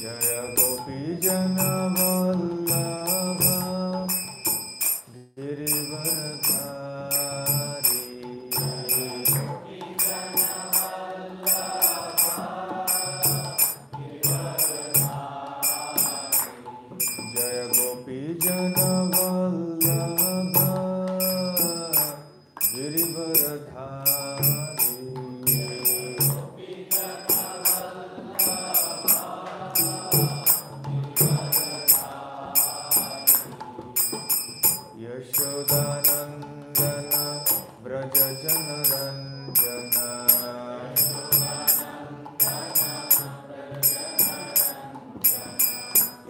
जय गोपी जन वल्लभ गिरिवरधारी जय गोपी जन वल्लभ गिरिवरधारी यशोदानंदन व्रज जन रंजन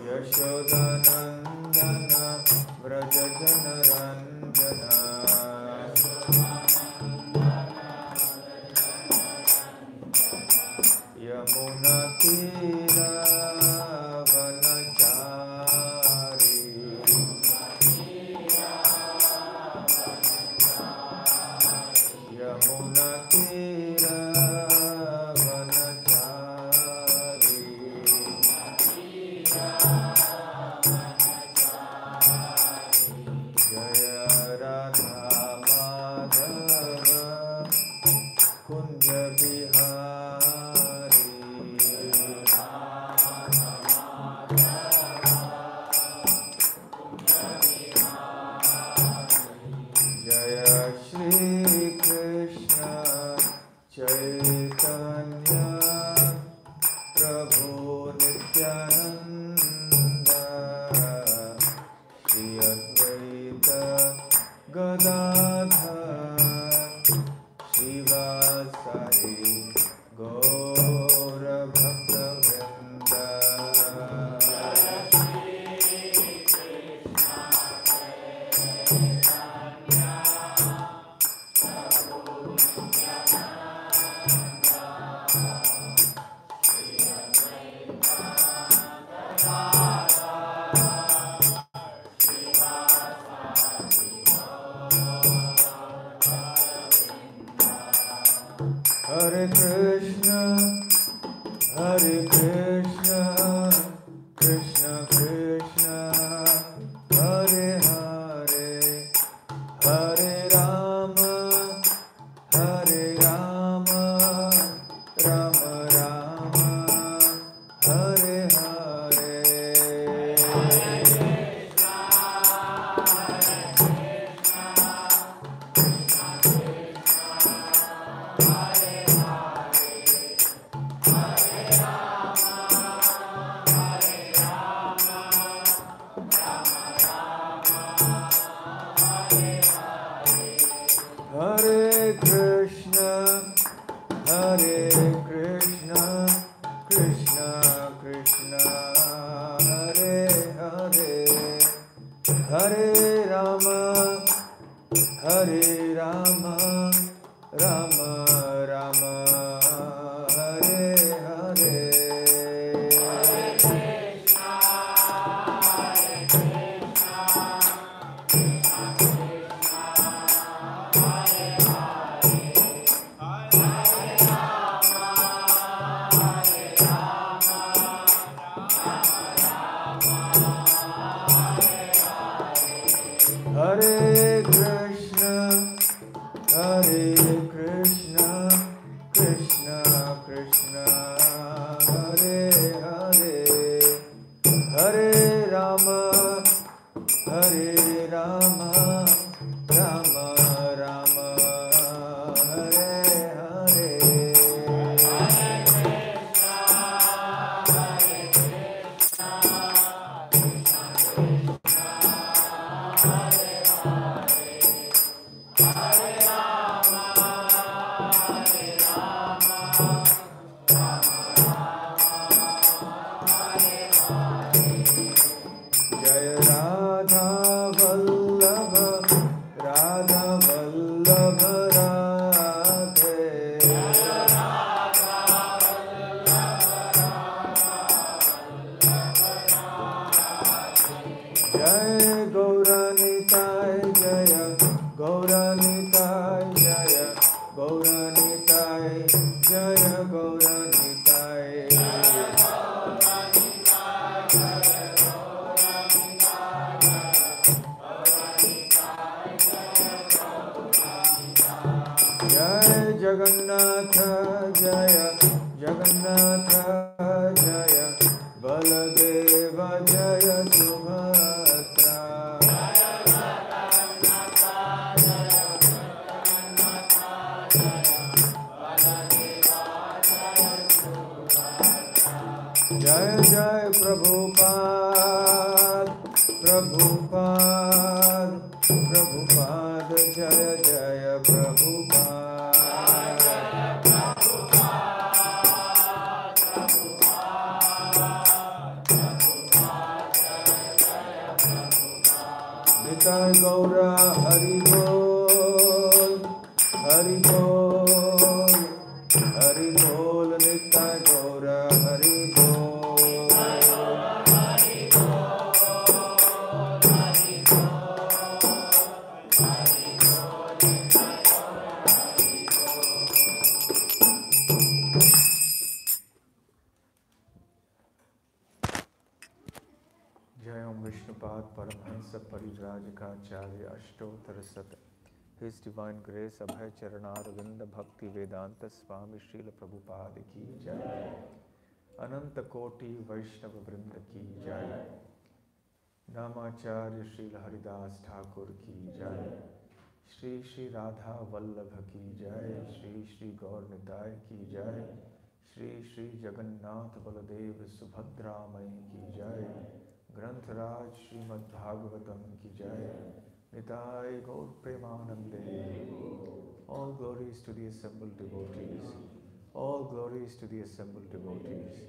यशोदानंदन व्रज जन रंजन यमुना तीरावनचारी यमुना तीरावनचारी जय राधा माधव कुंज बिहारी जय श्री कृष्ण चैतन्य प्रभु नित्यानंद श्री अद्वैत गदाधर श्रीवासादि गौर भक्तवृंद Hare Krishna, Krishna Krishna, Hare Hare, Hare Rama, Rama Rama, Hare Hare. जय जय प्रभुपाद प्रभुपाद प्रभुपाद जय जय प्रभुपाद निताय गौर हरि बोल हरि बोल हरि बोल निताय गौर हरि बोल जय ओम विष्णुपाद परमहंस परिव्राजकाचार्य अष्टोत्तर शत His Divine Grace Abhay Charanarvind Bhakti Vedanta Swami Srila Prabhupada ki jai Ananta Koti Vaishnava Vrinda ki jai Namacharya Srila Haridas Thakur ki jai Shri Shri Radha Vallabha ki jai Shri Shri Gaur Nitai ki jai Shri Shri Jagannath Baladev Subhadra Mai ki jai Granth-raj Srimad Bhagavatam ki jai Nitai Gaur Premanande. All glories to the assembled devotees. All glories to the assembled devotees.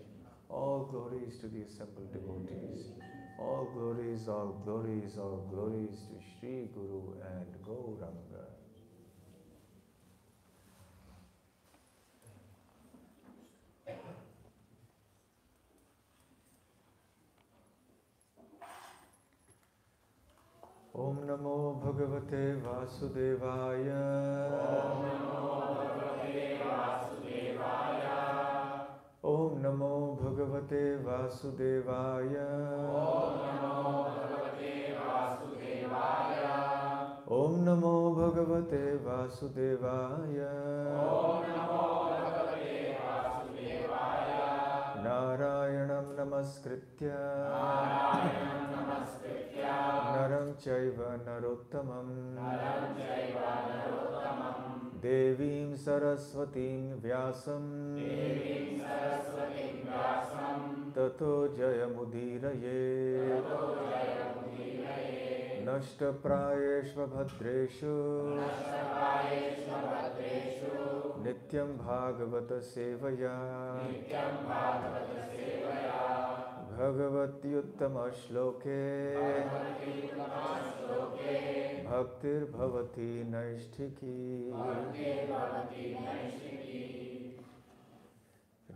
All glories to the assembled devotees. All glories, all glories, all glories to Shri Guru and Gauranga. Om Namo Bhagavate Vasudevaya. Om Namo Bhagavate Vasudevaya. Om Namo Bhagavate Vasudevaya. Om Namo Bhagavate Vasudevaya. Om Namo Bhagavate Vasudevaya. Narayanam Namaskritya. Naram Chaiva Narottamam Devim Saraswatim Vyasam Tato Jayamudiraye Nashta Prayeshva Bhadreshu Nityam Bhagavata Sevaya Bhagavati Uttama Shloke Bhaktir Bhavati Naishtiki.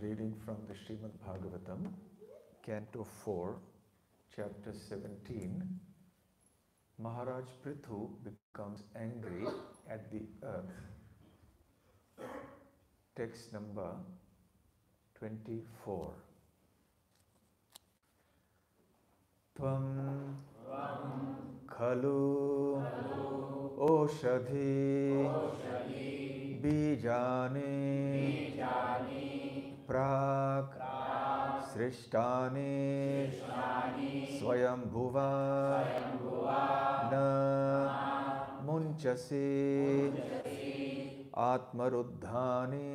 Reading from the Srimad Bhagavatam, Canto 4, Chapter 17. Maharaj Prithu becomes angry at the earth. Text number 24. Tvam khalu oshadhi bijani prak srishtani swayambhuva na munchasi atmaruddhani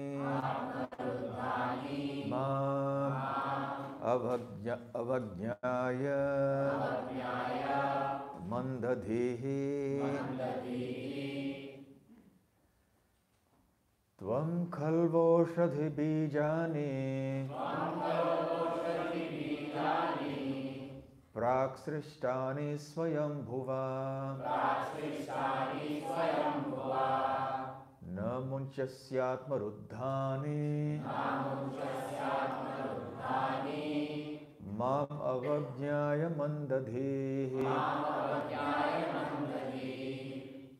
mam avajñaya mandadhihi tvam khalvoshadhi bijani praksrishtani swayambhuva na munchasyatmaruddhani mam avajñaya mandadhihi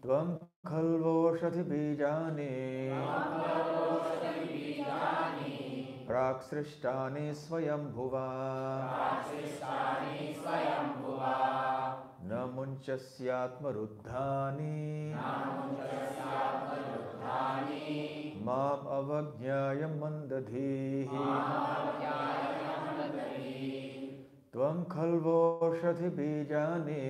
tvam khalvoshadhi bijani praksrishtani swayambhuva na munchasyatmaruddhani mam avajñaya mandadhihi tvam khalvoshadhi bijani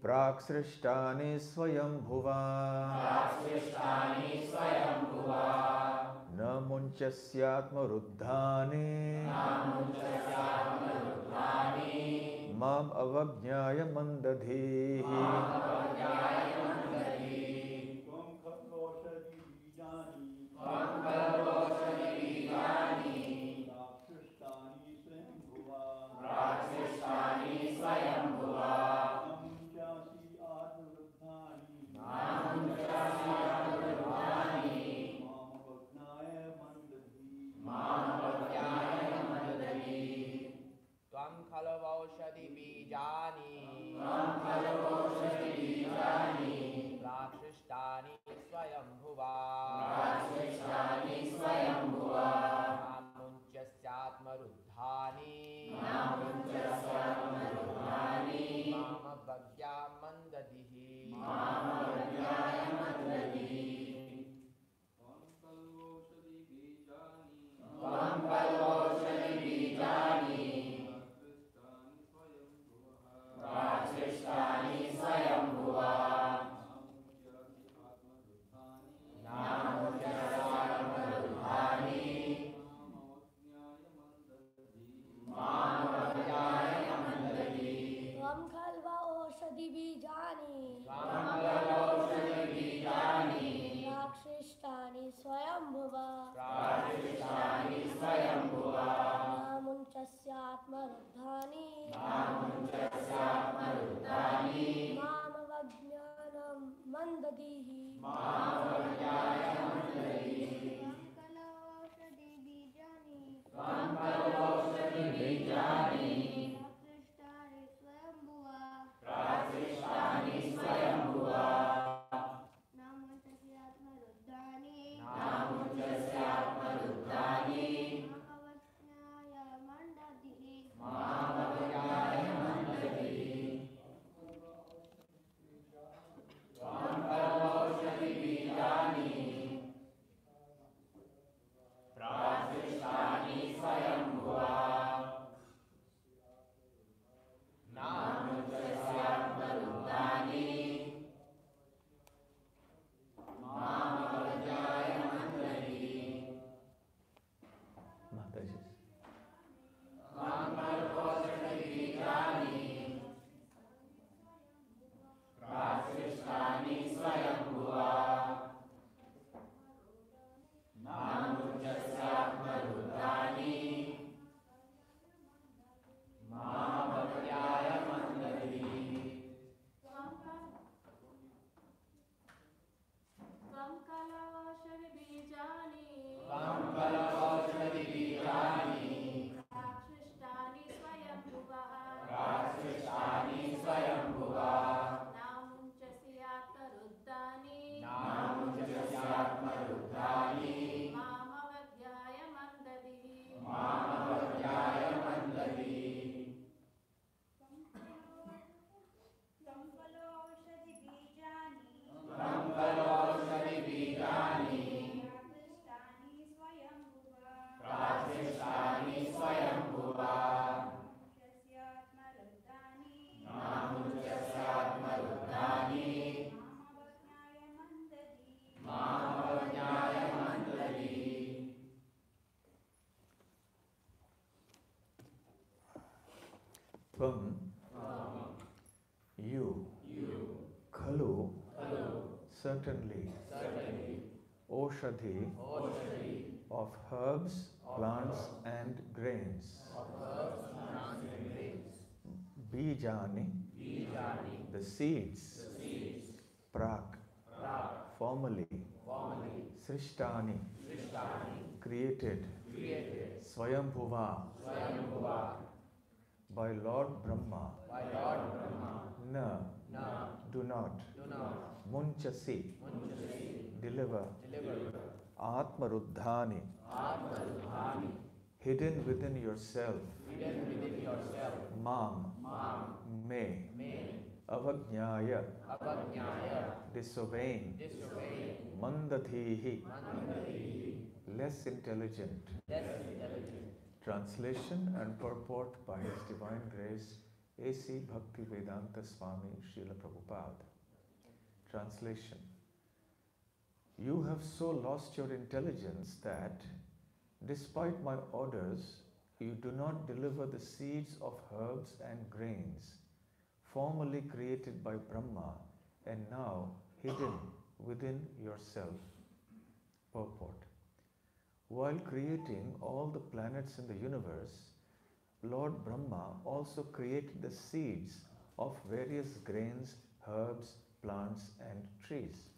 praksrishtani swayambhuva Na munchasyatma ruddhane mam avajñāya mandadhehi. Tvam, you, khalu, certainly, oshadhi, of herbs, plants and grains, bijani, the seeds, prak, formerly, srishtani, created, swayambhuva, by Lord Brahma, na, do not, munchasi, deliver, atmaruddhani, hidden within yourself, mam, may, avajñāya, disobeying, mandadhihi, less intelligent. Translation and purport by His Divine Grace A.C. Bhakti Vedanta Swami Srila Prabhupada. Translation. You have so lost your intelligence that, despite my orders, you do not deliver the seeds of herbs and grains, formerly created by Brahma and now hidden within yourself. Purport. While creating all the planets in the universe, Lord Brahma also created the seeds of various grains, herbs, plants, and trees.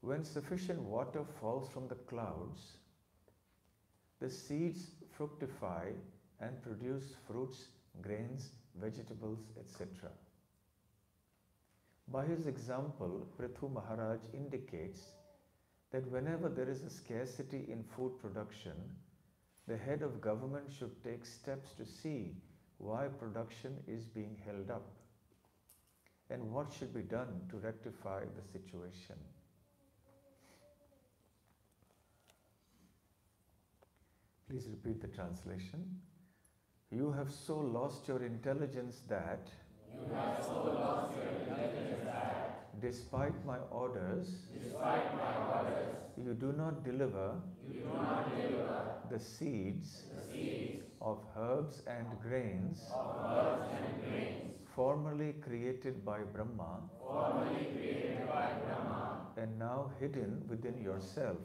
When sufficient water falls from the clouds, the seeds fructify and produce fruits, grains, vegetables, etc. By his example, Prithu Maharaj indicates that whenever there is a scarcity in food production, the head of government should take steps to see why production is being held up and what should be done to rectify the situation. Please repeat the translation. You have so lost your intelligence that, despite my orders, you do not deliver the seeds of herbs and grains formerly created by Brahma and now hidden within yourself.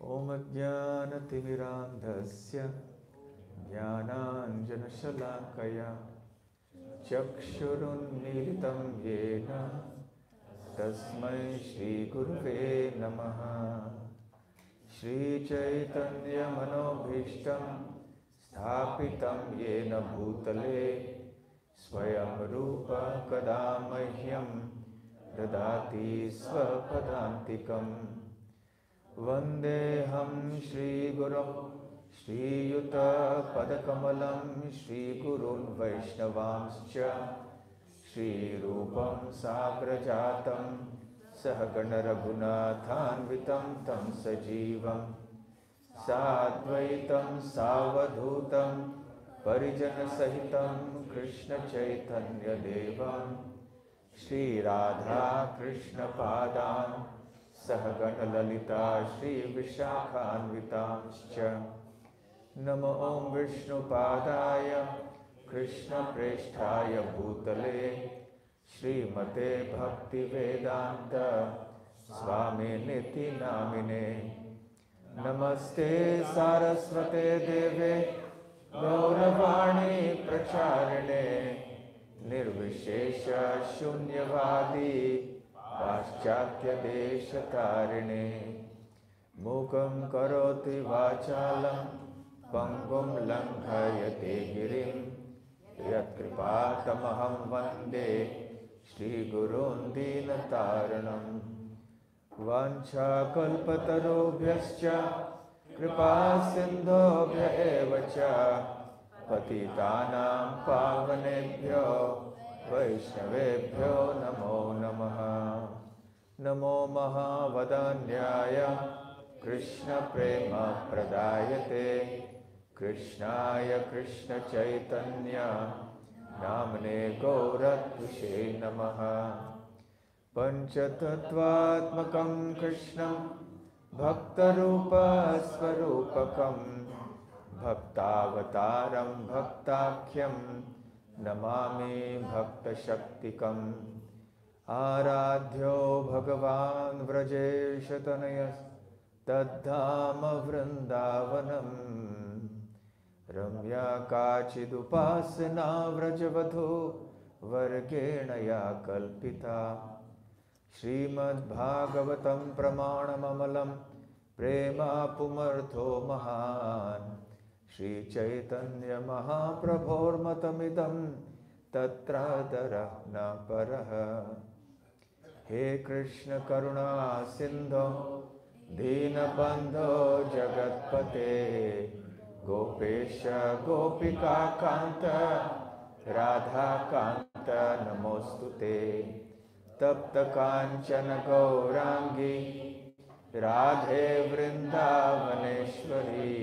Om Jnanatimmirandhasya Jnananjanashalakaya Chakshurunmilitam Yena Tasmai Shri Gurave Namaha. Shri Chaitanya Manobhishtam Sthapitam Yena Bhutale Swayam Rupa Kadamahyam Dadati Swapadantikam. Vandeham Shri Guru Shri Yuta Padakamalam Shri Gurun Vaishnavamscha Shri Rupam Sagrajatam Sahagana Raghunathanvitam Tam Sajivam Sadvaitam Savadhutam Parijana Sahitam Krishna Chaitanya Devam Shri Radha Krishna Padam Sahagana Lalita Shri Vishakhanvitamscha. Namo Om Vishnu Padaya Krishna Presthaya Bhutale Shri Mate Bhakti Vedanta Swami Niti Namine. Namaste Saraswate Deve Gauravani Pracharine Nirvishesha Shunyavadi Paschatya Desha Tarine. Mukam Karoti Vachalam Pangum Langhayate Girim Yat Kripatamaham Vande Shri Gurun Dinataranam. Vancha Kalpatarubhyascha Kripa Sindhobhya Evacha Patitanam Pavanebhyo Vaishnavebhyo Namo Namaha. Namo Mahavadanyaya Krishna Prema Pradayate Krishnaya Krishna Chaitanya Namane Gauratushe Namaha. Panchatattvatmakam Krishnam Bhaktarupa Swarupakam Bhaktavataram Bhaktakhyam Namami Bhakta Shaktikam. Aradhyo Bhagavan Vrajeshatanayas Tadhama Vrindavanam. Ramya Kachidupasana Vrajavadho Vargenaya Kalpita. Srimad Bhagavatam Pramanamamalam Prema Pumartho Mahan. Shri Chaitanya Mahaprabhor Matamidam Tatra Darahna Paraha. He Krishna Karuna Sindho Dinabandho Jagatpate Gopesha Gopika Kanta Radha Kanta Namostute. Tapta Kanchana Gaurangi Radhe Vrindavaneshwari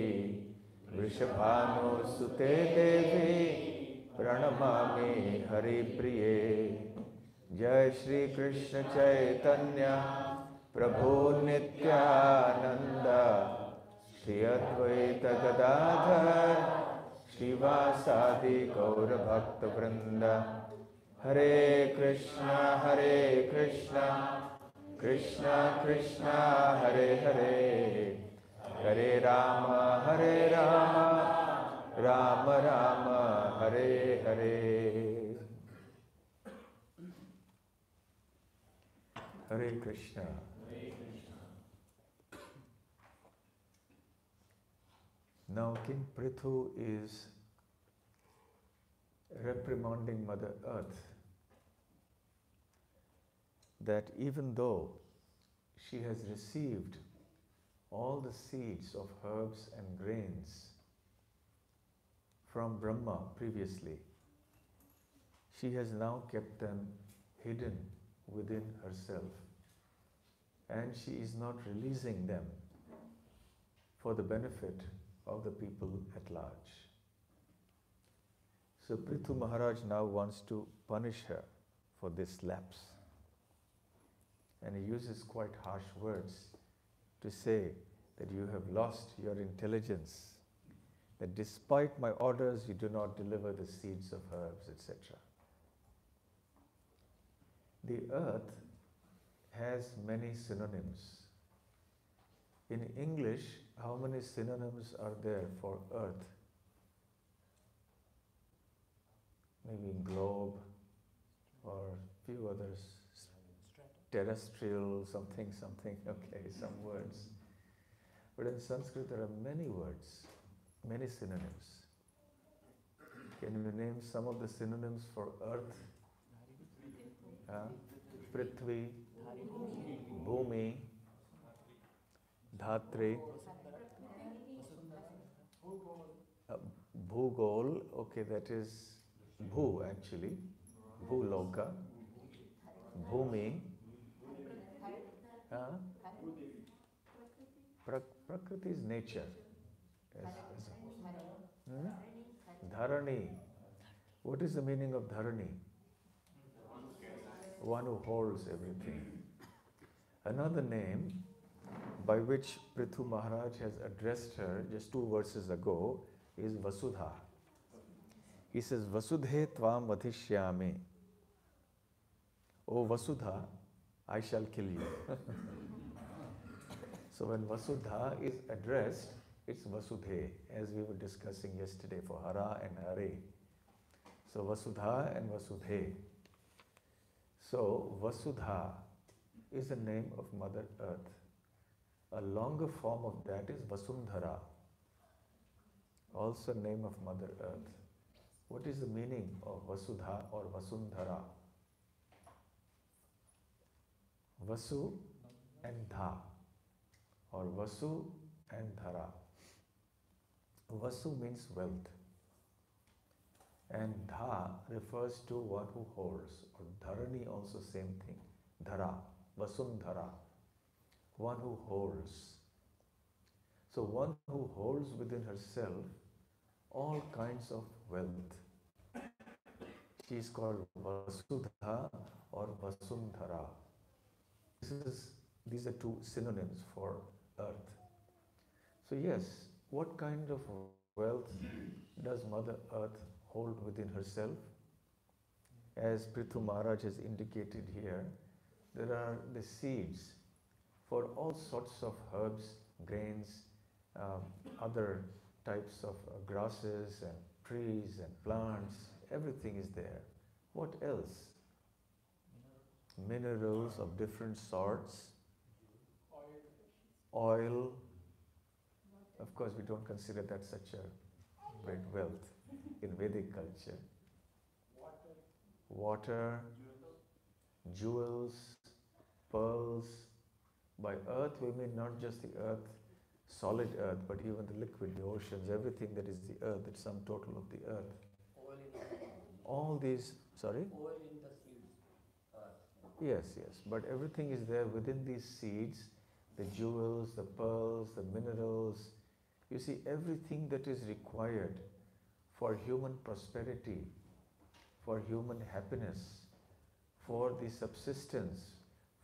Vrishabhanu Sute Devi प्रणमामि हरिप्रिये। जय श्री कृष्ण चैतन्य प्रभु नित्यानंद, श्री अद्वैत गदाधर श्रीवासादि गौर भक्त वृंद। हरे कृष्णा कृष्णा कृष्णा हरे हरे, हरे Ram Ram Ram Hare Hare. Hare Krishna. Now King Prithu is reprimanding Mother Earth that even though she has received all the seeds of herbs and grains from Brahma previously, she has now kept them hidden within herself, and she is not releasing them for the benefit of the people at large. So Prithu Maharaj now wants to punish her for this lapse, and he uses quite harsh words to say that you have lost your intelligence, that despite my orders you do not deliver the seeds of herbs, etc. The earth has many synonyms. In English, how many synonyms are there for earth? Maybe globe or few others. Terrestrial, something, okay, some words. But in Sanskrit there are many words, many synonyms. Can you name some of the synonyms for earth? Prithvi, Bhumi, Dhatri, Bhugol, okay, that is Bhu actually, Bhuloka, Bhumi, Prakriti is nature. Dharani. What is the meaning of Dharani? One who holds everything. Another name by which Prithu Maharaj has addressed her just 2 verses ago is Vasudha. He says, Vasudhe tvam vadhishyami. Oh Vasudha, I shall kill you. So when Vasudha is addressed, it's Vasudhe, as we were discussing yesterday for Hara and Hare. So Vasudha and Vasudhe. So Vasudha is the name of Mother Earth. A longer form of that is Vasundhara, also name of Mother Earth. What is the meaning of Vasudha or Vasundhara? Vasu and Dha, or Vasu and Dhara. Vasu means wealth, and Dha refers to one who holds, or Dharani also same thing. Dhara, Vasundhara, one who holds. So one who holds within herself all kinds of wealth. She is called Vasudha or Vasundhara. These are 2 synonyms for earth. So yes, what kind of wealth does Mother Earth hold within herself? As Prithu Maharaj has indicated here, there are the seeds for all sorts of herbs, grains, other types of grasses and trees and plants. Everything is there. What else? Minerals of different sorts. Oil. Of course, we don't consider that such a great wealth in Vedic culture. Water, jewels, pearls. By earth, we mean not just the earth, solid earth, but even the liquid, the oceans, everything that is the earth, the sum total of the earth. All these, sorry? Oil in the seeds, earth. Yes, but everything is there within these seeds, the jewels, the pearls, the minerals. You see, everything that is required for human prosperity for human happiness, for the subsistence,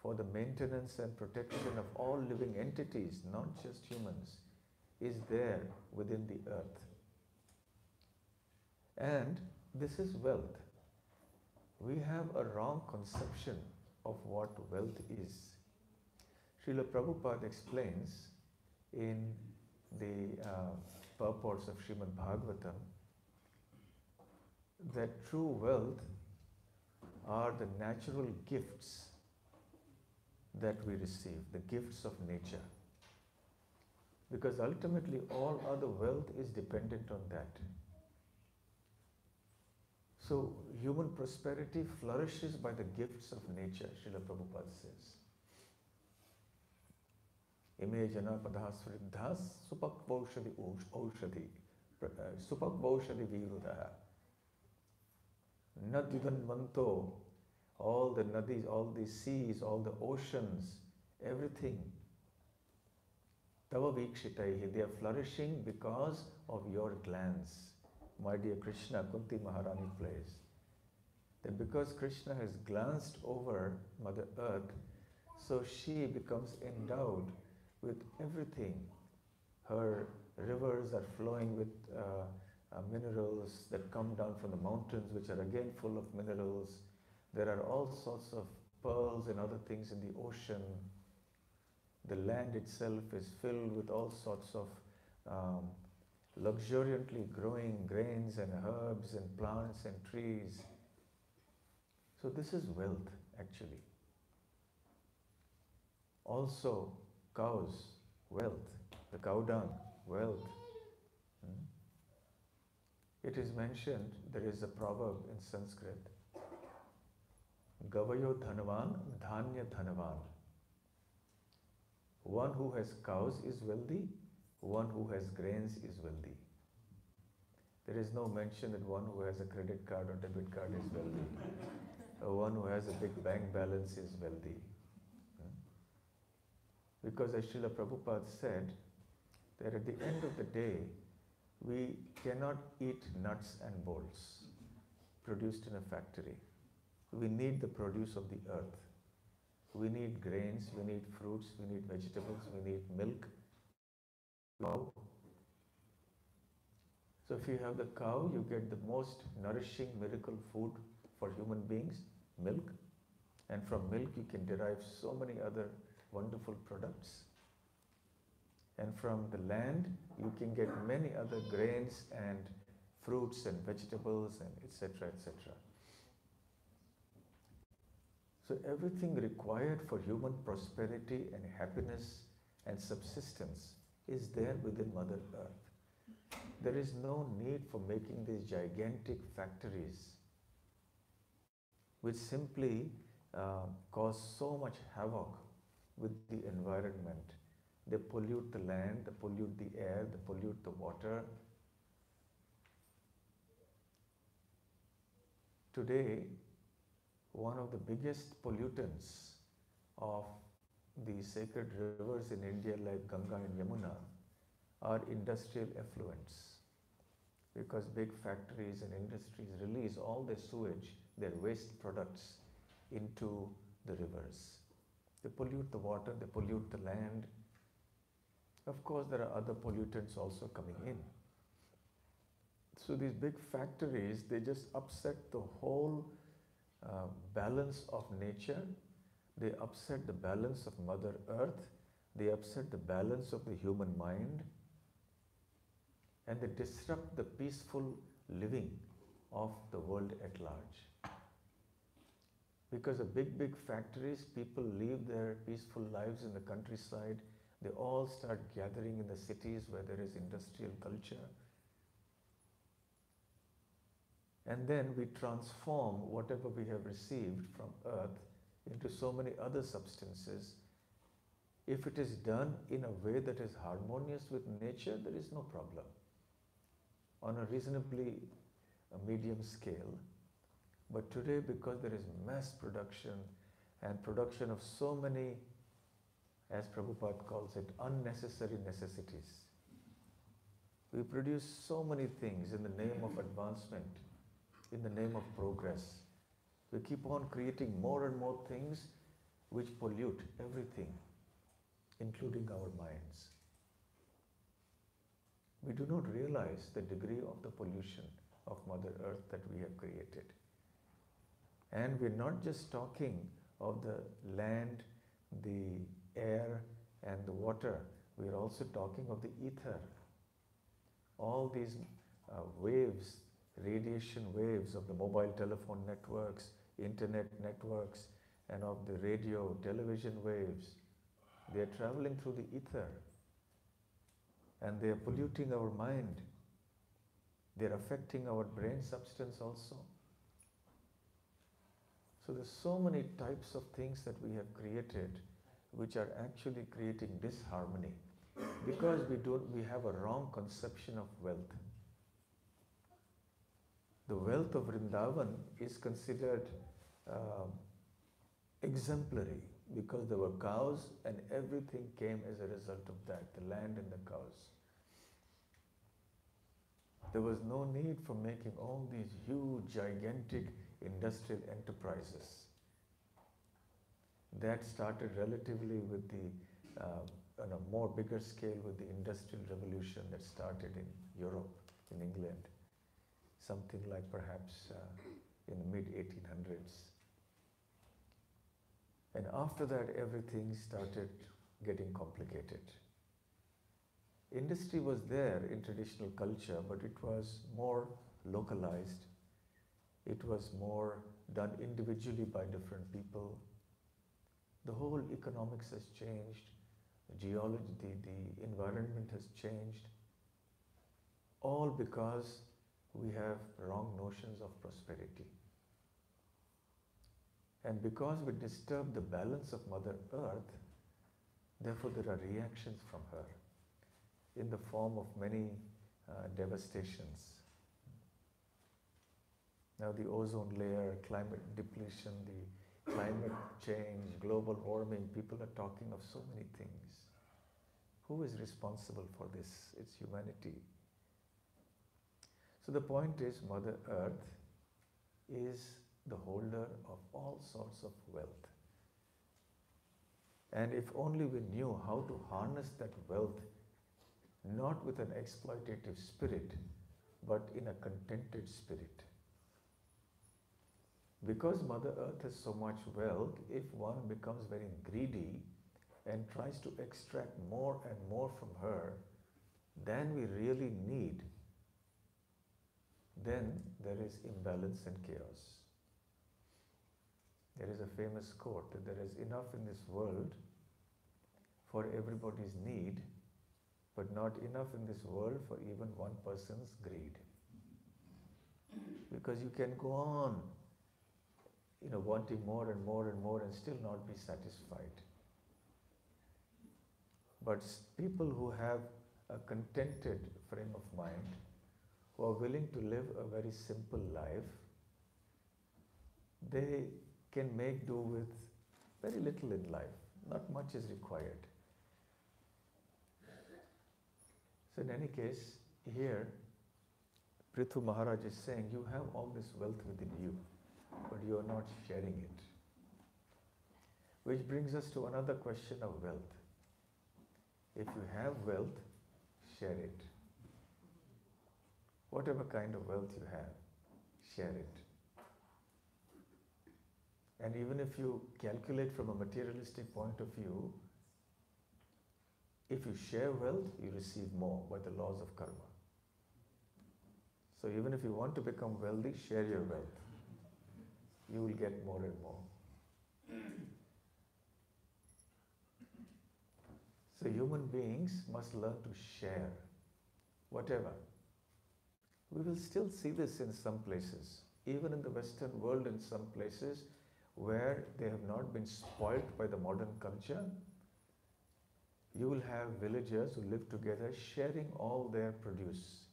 for the maintenance and protection of all living entities, not just humans, is there within the earth. And this is wealth. We have a wrong conception of what wealth is. Srila Prabhupada explains in the purports of Srimad Bhagavatam that true wealth are the natural gifts that we receive, the gifts of nature. Because ultimately all other wealth is dependent on that. So human prosperity flourishes by the gifts of nature, Srila Prabhupada says. Ime jana padhas vriddhas supakvaushadi aushadi supakvaushadi virudaha nadyudanvanto, all the nadis, all the seas, all the oceans, everything. Tava vikshitaihi, they are flourishing because of your glance. My dear Krishna, Kunti Maharani plays. That because Krishna has glanced over Mother Earth, so she becomes endowed with everything. Her rivers are flowing with minerals that come down from the mountains, which are again full of minerals. There are all sorts of pearls and other things in the ocean. The land itself is filled with all sorts of luxuriantly growing grains and herbs and plants and trees. So this is wealth, actually. Also, cows, wealth. The cow dung, wealth. It is mentioned, there is a proverb in Sanskrit, Gavayo dhanavan, dhanya dhanavan. One who has cows is wealthy, one who has grains is wealthy. There is no mention that one who has a credit card or debit card is wealthy, or one who has a big bank balance is wealthy. Because as Srila Prabhupada said, that at the end of the day, we cannot eat nuts and bolts produced in a factory. We need the produce of the earth. We need grains, we need fruits, we need vegetables, we need milk. Cow. So if you have the cow, you get the most nourishing miracle food for human beings, milk. And from milk you can derive so many other wonderful products. And from the land you can get many other grains and fruits and vegetables and etc., etc. So everything required for human prosperity and happiness and subsistence is there within Mother Earth. There is no need for making these gigantic factories which simply cause so much havoc with the environment. They pollute the land, they pollute the air, they pollute the water. Today, one of the biggest pollutants of the sacred rivers in India like Ganga and Yamuna are industrial effluents, because big factories and industries release all their sewage, their waste products into the rivers. They pollute the water, they pollute the land. Of course, there are other pollutants also coming in. So these big factories, they just upset the whole balance of nature. They upset the balance of Mother Earth. They upset the balance of the human mind. And they disrupt the peaceful living of the world at large. Because of big factories, people leave their peaceful lives in the countryside. They all start gathering in the cities where there is industrial culture. And then we transform whatever we have received from earth into so many other substances. If it is done in a way that is harmonious with nature, there is no problem. On a reasonably medium scale. But today, because there is mass production and production of so many, as Prabhupada calls it, unnecessary necessities. We produce so many things in the name of advancement. in the name of progress. We keep on creating more and more things which pollute everything, including our minds. We do not realize the degree of the pollution of Mother Earth that we have created. And we're not just talking of the land, the air, and the water. We're also talking of the ether. All these waves, radiation waves of the mobile telephone networks, internet networks, and of the radio, television waves, they are traveling through the ether. And they are polluting our mind. They are affecting our brain substance also. So there's so many types of things that we have created which are actually creating disharmony because we have a wrong conception of wealth. The wealth of Vrindavan is considered exemplary because there were cows and everything came as a result of that, the land and the cows. There was no need for making all these huge, gigantic industrial enterprises. That started relatively with the, on a more bigger scale with the Industrial Revolution that started in Europe, in England, something like perhaps in the mid-1800s. And after that, everything started getting complicated. Industry was there in traditional culture, but it was more localized. It was more done individually by different people. The whole economics has changed. The geology, the environment has changed. All because we have wrong notions of prosperity. And because we disturb the balance of Mother Earth, therefore there are reactions from her in the form of many devastations. Now the ozone layer, climate depletion, the climate change, global warming, people are talking of so many things. Who is responsible for this? It's humanity. So the point is, Mother Earth is the holder of all sorts of wealth. And if only we knew how to harness that wealth, not with an exploitative spirit, but in a contented spirit. Because Mother Earth has so much wealth, if one becomes very greedy and tries to extract more and more from her than we really need, then there is imbalance and chaos. There is a famous quote that there is enough in this world for everybody's need, but not enough in this world for even one person's greed. Because you can go on, wanting more and more and more and still not be satisfied. But people who have a contented frame of mind, who are willing to live a very simple life, they can make do with very little in life. Not much is required. So in any case, here, Prithu Maharaj is saying, you have all this wealth within you, but you are not sharing it. Which brings us to another question of wealth. If you have wealth, share it. Whatever kind of wealth you have, share it. And even if you calculate from a materialistic point of view, if you share wealth, you receive more by the laws of karma. So even if you want to become wealthy, share your wealth. You will get more and more. So human beings must learn to share whatever. We will still see this in some places, even in the Western world in some places where they have not been spoilt by the modern culture. You will have villagers who live together sharing all their produce.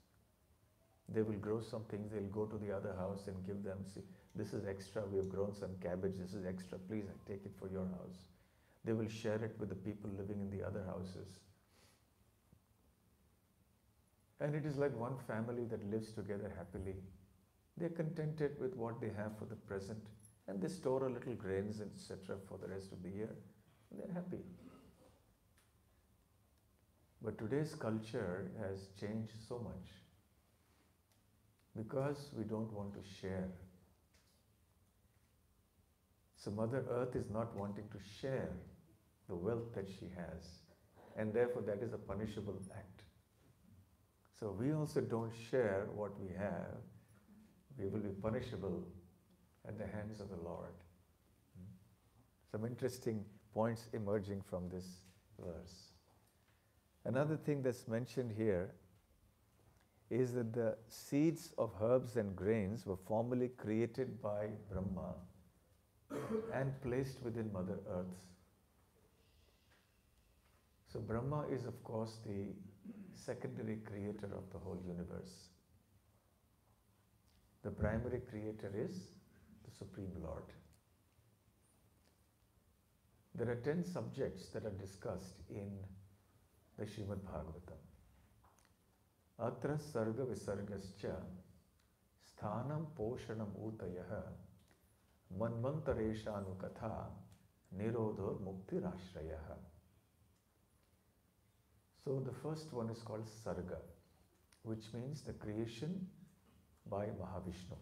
They will grow some things, they'll go to the other house and give them, see, this is extra, we have grown some cabbage, this is extra, please take it for your house. They will share it with the people living in the other houses. And it is like one family that lives together happily. They're contented with what they have for the present, and they store a little grains, etc., for the rest of the year, and they're happy. But today's culture has changed so much because we don't want to share. So Mother Earth is not wanting to share the wealth that she has, and therefore that is a punishable act. So we also don't share what we have, we will be punishable at the hands of the Lord. Some interesting points emerging from this verse. Another thing that's mentioned here is that the seeds of herbs and grains were formerly created by Brahma and placed within Mother Earth. So Brahma is, of course, the secondary creator of the whole universe. The primary creator is the Supreme Lord. There are 10 subjects that are discussed in the Srimad Bhagavatam. Atra sarga visargascha sthanam poshanam utayaha manmantareshanu katha nirodho muktirashrayaha. So the first one is called Sarga, which means the creation by Mahavishnu.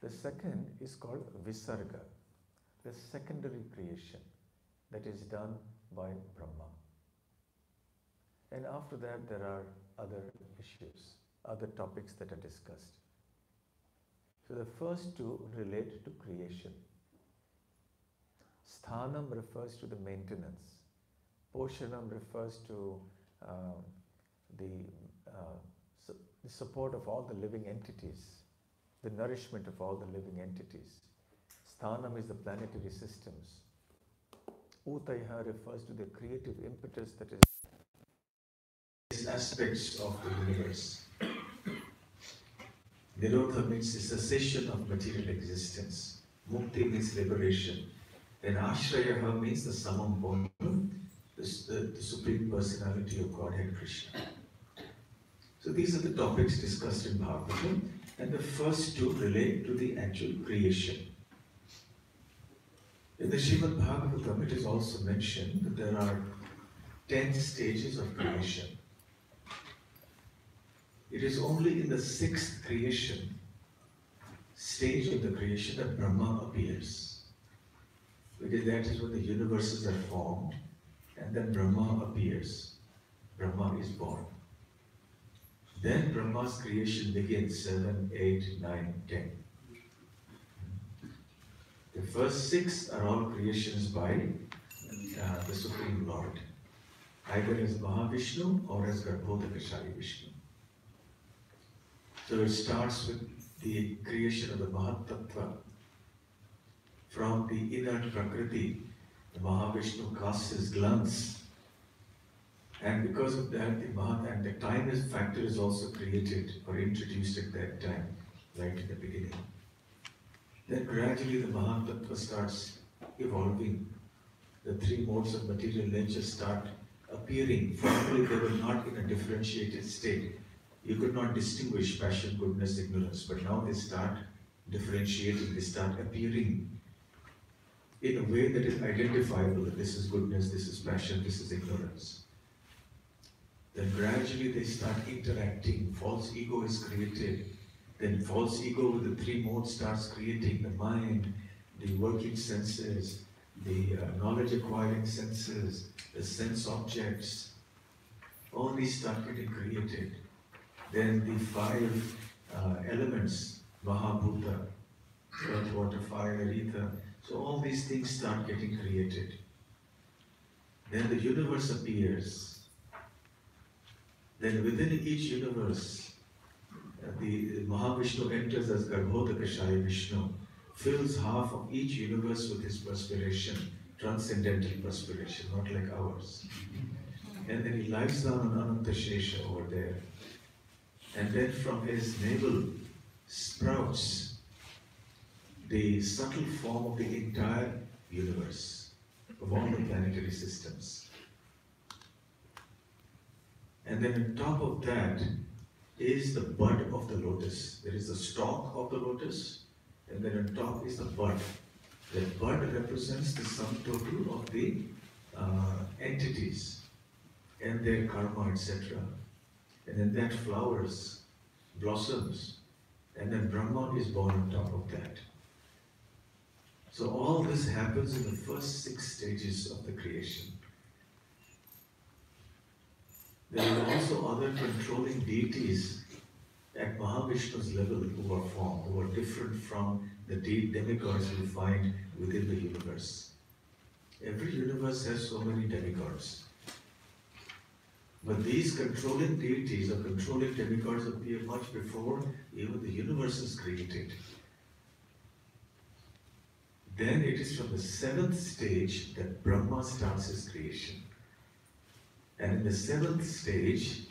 The second is called Visarga, the secondary creation that is done by Brahma. And after that there are other issues, other topics that are discussed. So the first two relate to creation. Sthanam refers to the maintenance. Poshanam refers to the support of all the living entities, the nourishment of all the living entities. Sthanam is the planetary systems. Utayha refers to the creative impetus that is aspects of the universe. Nirodha means the cessation of material existence. Mukti means liberation. And Ashrayaha means the Samam Bonam, the Supreme Personality of Godhead Krishna. So these are the topics discussed in Bhagavatam, and the first two relate to the actual creation. In the Srimad Bhagavatam, it is also mentioned that there are 10 stages of creation. It is only in the 6th creation, stage of the creation, that Brahma appears. Because that is when the universes are formed, and then Brahma appears. Brahma is born. Then Brahma's creation begins, 7, 8, 9, 10. The first 6 are all creations by the Supreme Lord, either as Mahavishnu or as Garbhodakashari Vishnu. So it starts with the creation of the Mahatattva. From the inert Prakriti, the Mahavishnu casts his glance, and because of that, the time factor is also created or introduced at that time, right in the beginning. Then gradually the Mahatattva starts evolving. The 3 modes of material nature start appearing. Formerly they were not in a differentiated state. You could not distinguish passion, goodness, ignorance, but now they start differentiating, they start appearing in a way that is identifiable. This is goodness, this is passion, this is ignorance. Then gradually they start interacting. False ego is created. Then false ego with the 3 modes starts creating the mind, the working senses, the knowledge acquiring senses, the sense objects. All these start getting created. Then the 5 elements, Mahabhuta, earth, water, fire, ether. So all these things start getting created. Then the universe appears. Then within each universe, the Mahavishnu enters as Garbhodakashaya Vishnu, fills half of each universe with his perspiration, transcendental perspiration, not like ours. And then he lies down on Ananta Shesha over there. And then from his navel sprouts the subtle form of the entire universe, of all the planetary systems. And then on top of that, is the bud of the lotus. There is the stalk of the lotus, and then on top is the bud. The bud represents the sum total of the entities and their karma, etc. And then that flowers, blossoms, and then Brahma is born on top of that. So all this happens in the first 6 stages of the creation. There are also other controlling deities at Mahavishnu's level who are formed, who are different from the demigods we find within the universe. Every universe has so many demigods. But these controlling deities or controlling demigods appear much before even the universe is created. Then it is from the 7th stage that Brahma starts his creation. And in the 7th stage,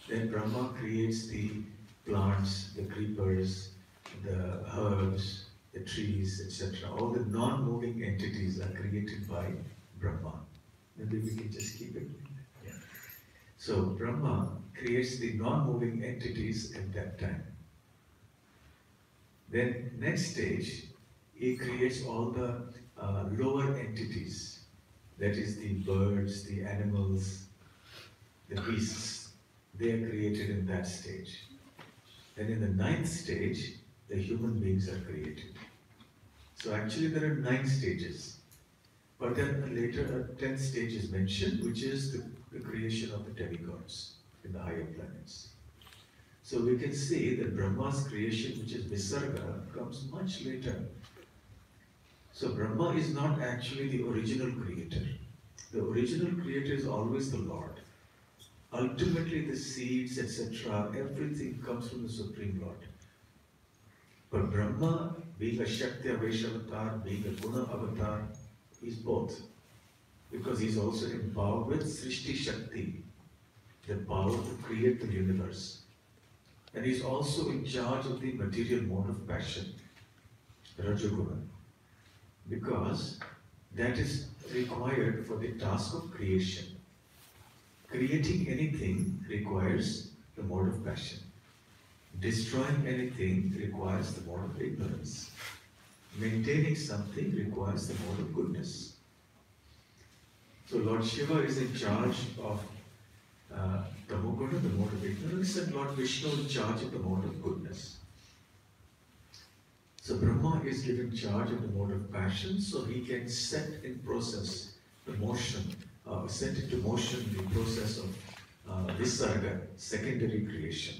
then Brahma creates the plants, the creepers, the herbs, the trees, etc. All the non-moving entities are created by Brahma. Maybe we can just keep it. Yeah. So Brahma creates the non-moving entities at that time. Then next stage, he creates all the lower entities. That is the birds, the animals, the beasts. They are created in that stage. Then in the 9th stage, the human beings are created. So actually there are 9 stages. But then later a 10th stage is mentioned, which is the creation of the demigods in the higher planets. So we can see that Brahma's creation, which is Visarga, comes much later. So Brahma is not actually the original creator. The original creator is always the Lord. Ultimately the seeds, etc., everything comes from the Supreme Lord. But Brahma, being a Shakti Avatar, being a Guna Avatar, is both. Because he is also empowered with Srishti Shakti, the power to create the universe. And he is also in charge of the material mode of passion, Rajoguna. Because that is required for the task of creation. Creating anything requires the mode of passion. Destroying anything requires the mode of ignorance. Maintaining something requires the mode of goodness. So Lord Shiva is in charge of Tamoguna, the mode of ignorance, and Lord Vishnu in charge of the mode of goodness. So Brahma is given charge of the mode of passion, so he can set in process the motion, set into motion the process of Visarga, secondary creation.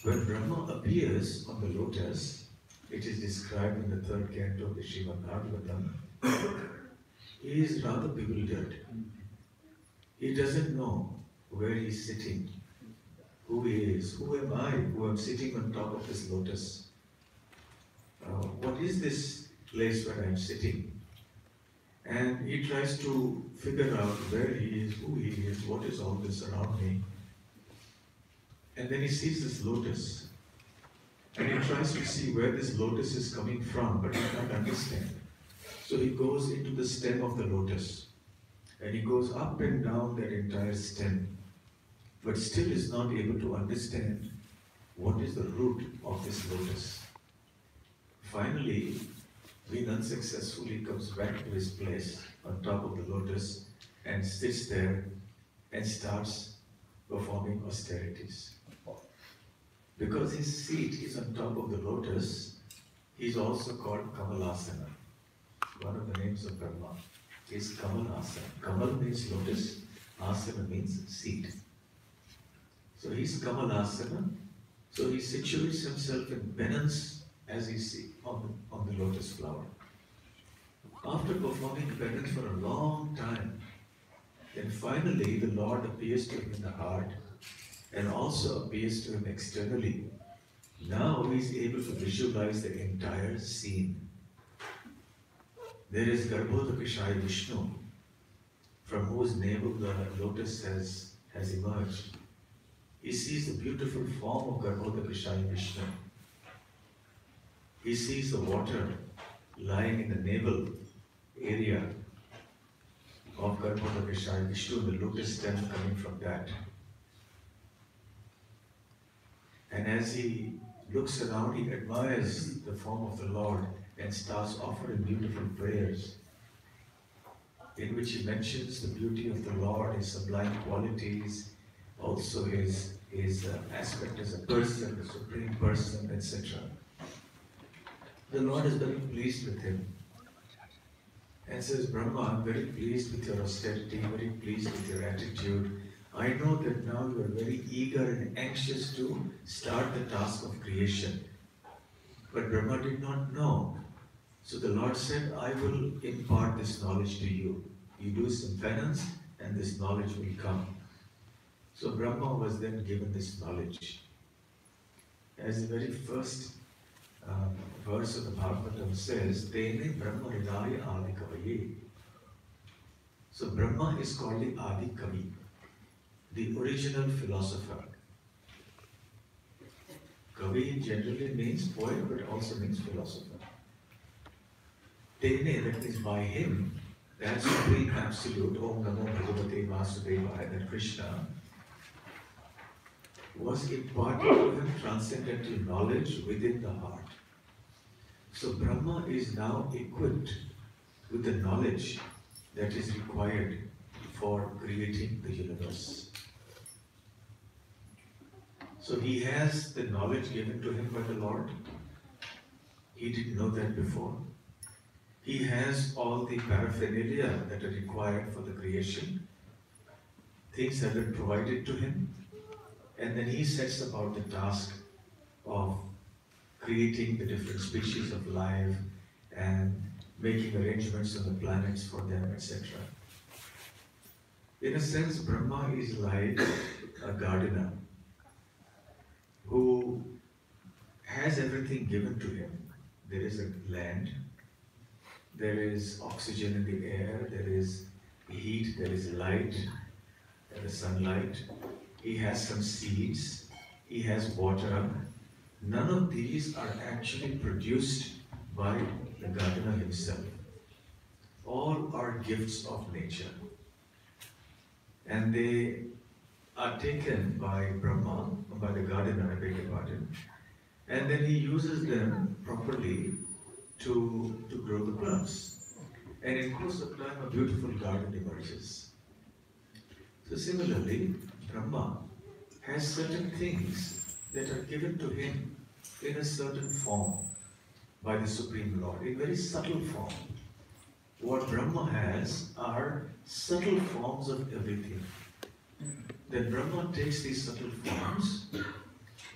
When Brahma appears on the lotus, it is described in the 3rd canto of the Srimad Bhagavatam, he is rather bewildered. He doesn't know where he is sitting, who he is, who am I, who am sitting on top of this lotus. What is this place where I am sitting? And he tries to figure out where he is, who he is, what is all this around me. And then he sees this lotus. And he tries to see where this lotus is coming from, but he can't understand. So he goes into the stem of the lotus. And he goes up and down that entire stem, but still is not able to understand what is the root of this lotus. Finally, being unsuccessfully comes back to his place on top of the lotus and sits there and starts performing austerities. Because his seat is on top of the lotus, he is also called Kamalasana. One of the names of Brahma is Kamalasana. Kamal means lotus, asana means seat. So he's Kamalasana, so he situates himself in penance as he sees on the lotus flower. After performing penance for a long time, then finally the Lord appears to him in the heart and also appears to him externally. Now he is able to visualize the entire scene. There is Garbhodakashaya Vishnu, from whose navel the lotus has emerged. He sees the beautiful form of Garbhodakashaya Vishnu. He sees the water lying in the navel area of Garbhodakashaya Vishnu, the lotus stem coming from that. And as he looks around, he admires the form of the Lord and starts offering beautiful prayers, in which he mentions the beauty of the Lord, his sublime qualities, also his aspect as a person, the supreme person, etc. The Lord is very pleased with him and says, Brahma, I'm very pleased with your austerity, very pleased with your attitude. I know that now you are very eager and anxious to start the task of creation. But Brahma did not know. So the Lord said, I will impart this knowledge to you. You do some penance and this knowledge will come. So Brahma was then given this knowledge. As the very first verse of the Bhagavatam says, Tene Brahma Hridaya Adi Kavaye. So Brahma is called the Adi Kavi, the original philosopher. Kavi generally means poet, but also means philosopher. Tene, that is by him, that supreme absolute, Om Namo Bhagavate Vasudevaya, that Krishna, was imparted to him transcendental knowledge within the heart. So Brahma is now equipped with the knowledge that is required for creating the universe. So he has the knowledge given to him by the Lord. He didn't know that before. He has all the paraphernalia that are required for the creation. Things have been provided to him. And then he sets about the task of creating the different species of life and making arrangements on the planets for them, etc. In a sense, Brahma is like a gardener who has everything given to him. There is a land, there is oxygen in the air, there is heat, there is light, there is sunlight. He has some seeds, he has water. None of these are actually produced by the gardener himself. All are gifts of nature. And they are taken by Brahma, by the gardener, I beg your pardon, and then he uses them properly to grow the plants. And in course of time, a beautiful garden emerges. So similarly, Brahma has certain things that are given to him in a certain form by the Supreme Lord, in very subtle form. What Brahma has are subtle forms of everything. Then Brahma takes these subtle forms,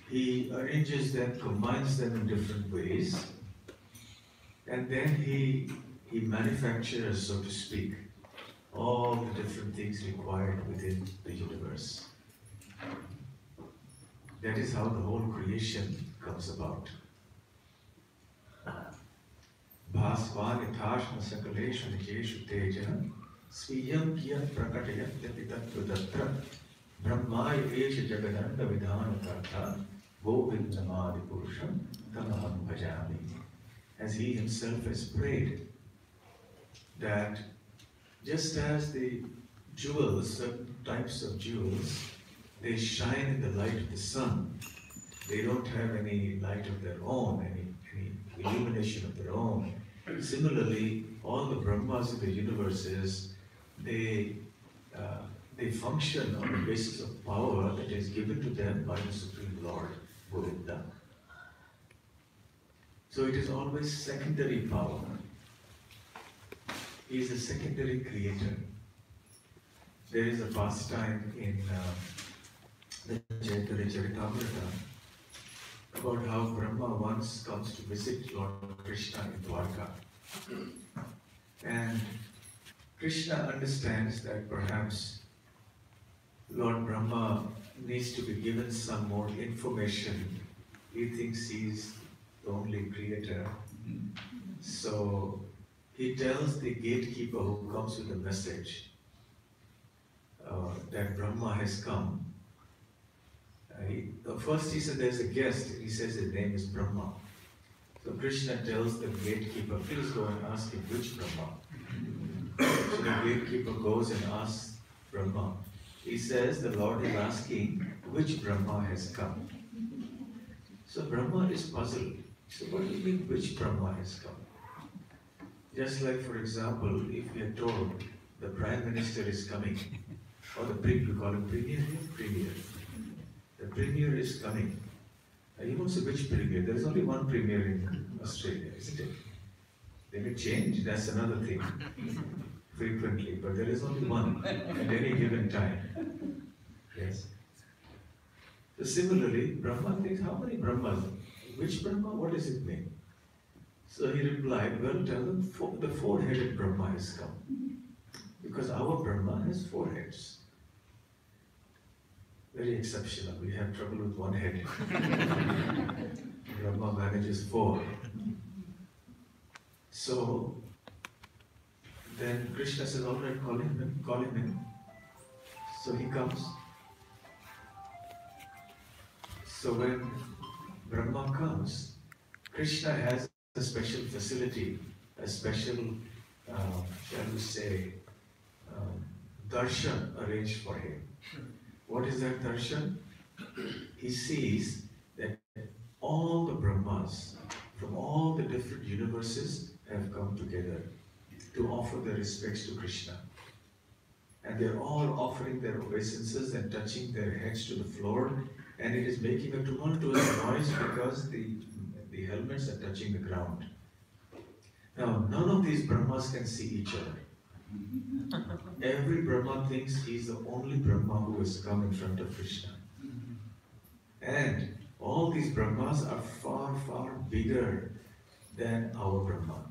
he arranges them, combines them in different ways, and then he manufactures, so to speak, all the different things required within the universe. That is how the whole creation comes about. Bhasvan ithashna sakaleshu nikeshu teja sviyam kiyat prakatayat yatitattvadatra brahmaya esha jagadanda vidhana karta govindamadi purusham tamaham bhajami. As he himself has prayed that just as the jewels, certain types of jewels, they shine in the light of the sun. They don't have any light of their own, any illumination of their own. Similarly, all the Brahmas in the universes, they function on the basis of power that is given to them by the Supreme Lord, Govinda. So it is always secondary power. He is a secondary creator. There is a pastime in the Charitamrita about how Brahma once comes to visit Lord Krishna in Dwarka. And Krishna understands that perhaps Lord Brahma needs to be given some more information. He thinks he's the only creator. So he tells the gatekeeper who comes with a message that Brahma has come. First he said there's a guest, he says his name is Brahma. So Krishna tells the gatekeeper, please go and ask him which Brahma. So the gatekeeper goes and asks Brahma. He says the Lord is asking which Brahma has come. So Brahma is puzzled. So what do you mean which Brahma has come? Just like, for example, if we are told the Prime Minister is coming, or we call him Premier, Premier. The Premier is coming. You won't say which Premier. There is only one Premier in Australia, isn't it? They may change, that's another thing, frequently, but there is only one at any given time. Yes. So similarly, Brahma thinks, how many Brahmas? Which Brahma? What does it mean? So he replied, well, tell them the four-headed Brahma has come. Because our Brahma has four heads. Very exceptional. We have trouble with one head. Brahma manages four. So then Krishna says, all right, call him in. So he comes. So when Brahma comes, Krishna has a special facility, a special, shall we say, darshan arranged for him. What is that darshan? He sees that all the Brahmas from all the different universes have come together to offer their respects to Krishna. And they're all offering their obeisances and touching their heads to the floor, and it is making a tumultuous noise because the helmets are touching the ground. Now, none of these Brahmas can see each other. Every Brahma thinks he's the only Brahma who has come in front of Krishna. And all these Brahmas are far, far bigger than our Brahma.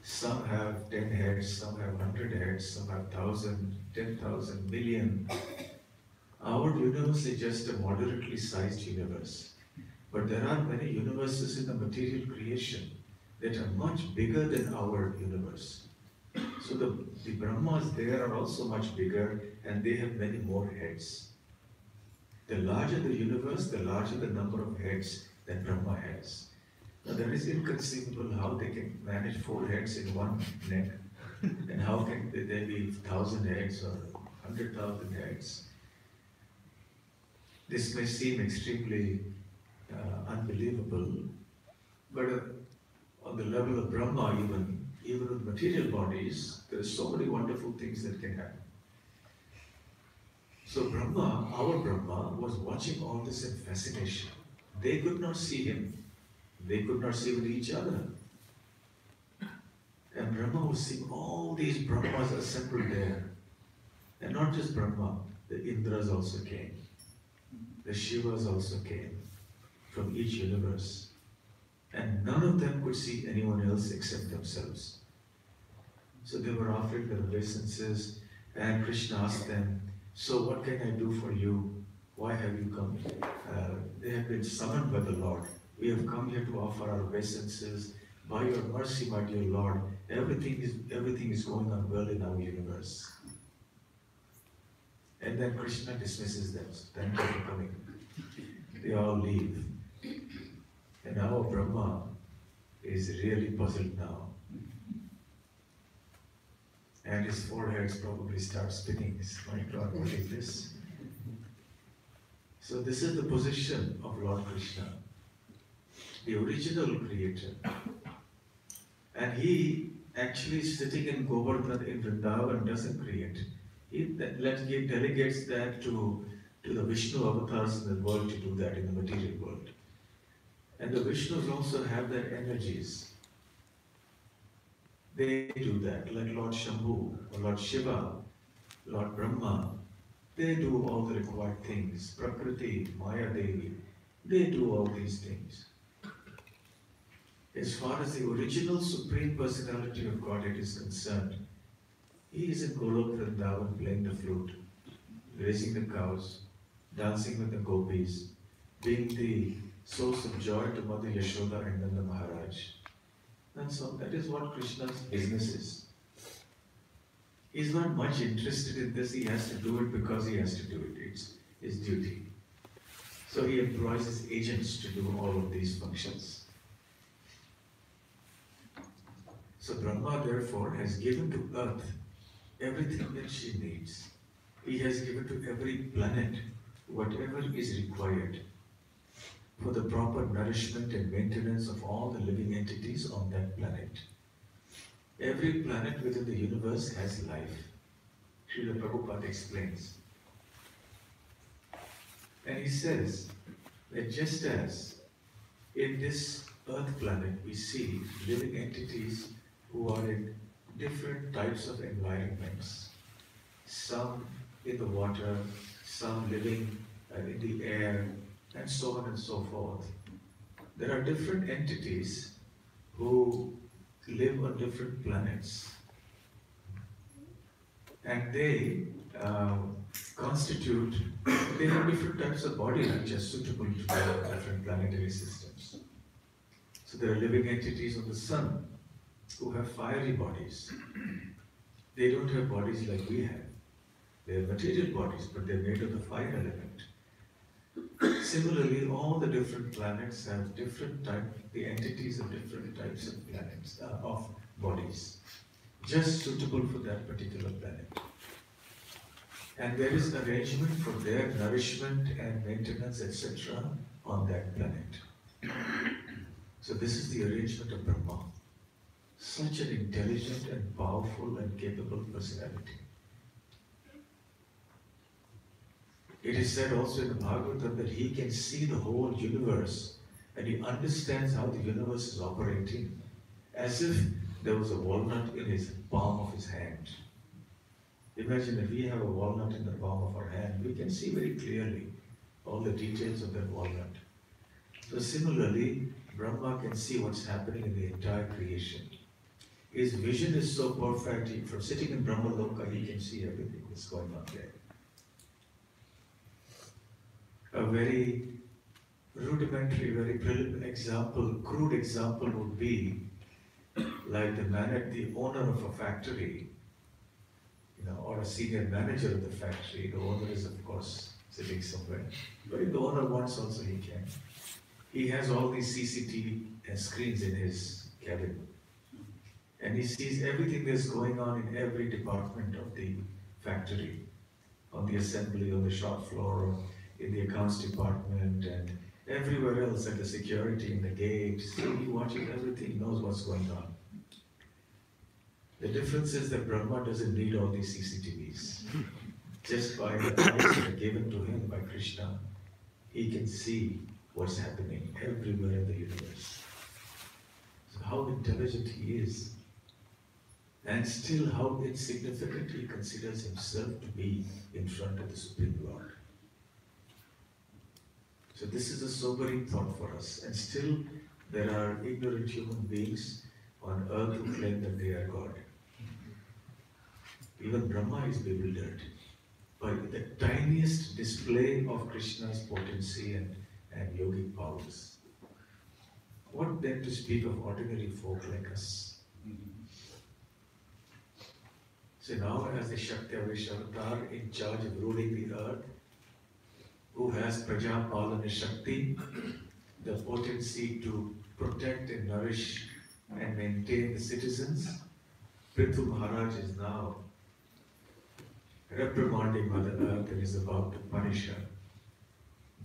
Some have 10 heads, some have 100 heads, some have 1,000, 10,000, million. Our universe is just a moderately sized universe. But there are many universes in the material creation that are much bigger than our universe. So the Brahmas there are also much bigger, and they have many more heads. The larger the universe, the larger the number of heads that Brahma has. Now that is inconceivable how they can manage 4 heads in one neck, and how can there be 1,000 heads or 100,000 heads. This may seem extremely unbelievable, but on the level of Brahma, even with material bodies, there are so many wonderful things that can happen. So Brahma, our Brahma, was watching all this in fascination. They could not see him. They could not see with each other. And Brahma was seeing all these Brahmas assembled there. And not just Brahma, the Indras also came. The Shivas also came from each universe. And none of them could see anyone else except themselves. So they were offering their obeisances, and Krishna asked them, so what can I do for you? Why have you come? They have been summoned by the Lord. We have come here to offer our obeisances. By your mercy, my dear Lord, everything is going on well in our universe. And then Krishna dismisses them. Thank you for coming. They all leave. And now Brahma is really puzzled now. And his foreheads probably start spinning. My God, what is this? So this is the position of Lord Krishna, the original creator. And he actually is sitting in Govardhan in Vrindavan doesn't create. He delegates that to the Vishnu avatars in the world to do that in the material world. And the Vishnus also have their energies. They do that, like Lord Shambhu, or Lord Shiva, Lord Brahma. They do all the required things. Prakriti, Maya Devi, they do all these things. As far as the original Supreme Personality of Godhead is concerned, he is in Golok Vrindavan playing the flute, raising the cows, dancing with the gopis, being the source of joy to Mother Yashoda and Nanda Maharaj. That's all. That is what Krishna's business is. He's not much interested in this. He has to do it because he has to do it. It's his duty. So he employs his agents to do all of these functions. So Brahma therefore has given to earth everything that she needs. He has given to every planet whatever is required. for the proper nourishment and maintenance of all the living entities on that planet. Every planet within the universe has life. Srila Prabhupada explains. And he says that just as in this earth planet we see living entities who are in different types of environments, some in the water, some living in the air, and so on and so forth. There are different entities who live on different planets, and they they have different types of bodies which are suitable to their different planetary systems. So there are living entities on the sun who have fiery bodies. They don't have bodies like we have. They have material bodies, but they're made of the fire element. Similarly, all the different planets have different the entities of different types of planets, of bodies, just suitable for that particular planet. And there is arrangement for their nourishment and maintenance, etc. on that planet. So this is the arrangement of Brahma. Such an intelligent and powerful and capable personality. It is said also in the Bhagavatam that he can see the whole universe and he understands how the universe is operating as if there was a walnut in his palm of his hand. Imagine if we have a walnut in the palm of our hand, we can see very clearly all the details of that walnut. So similarly, Brahma can see what's happening in the entire creation. His vision is so perfect, from sitting in Brahma Loka, he can see everything that's going on there. A very rudimentary, very crude example would be like the owner of a factory, or a senior manager of the factory. The owner is, of course, sitting somewhere. But if the owner wants also, he can. He has all these CCTV screens in his cabin. And he sees everything that's going on in every department of the factory, on the assembly, on the shop floor, or in the accounts department, and everywhere else at the security, in the gate. So he watches everything, he knows what's going on. The difference is that Brahma doesn't need all these CCTVs. Just by the eyes that are given to him by Krishna, he can see what's happening everywhere in the universe. So how intelligent he is, and still how insignificant he considers himself to be in front of the Supreme Lord. So this is a sobering thought for us, and still there are ignorant human beings on earth who claim that they are God. Even Brahma is bewildered by the tiniest display of Krishna's potency and yogic powers. What then to speak of ordinary folk like us? So now, as the Shakti Avatar in charge of ruling the earth, who has Prajapalana Shakti, the potency to protect and nourish and maintain the citizens, Prithu Maharaj is now reprimanding Mother Earth and is about to punish her.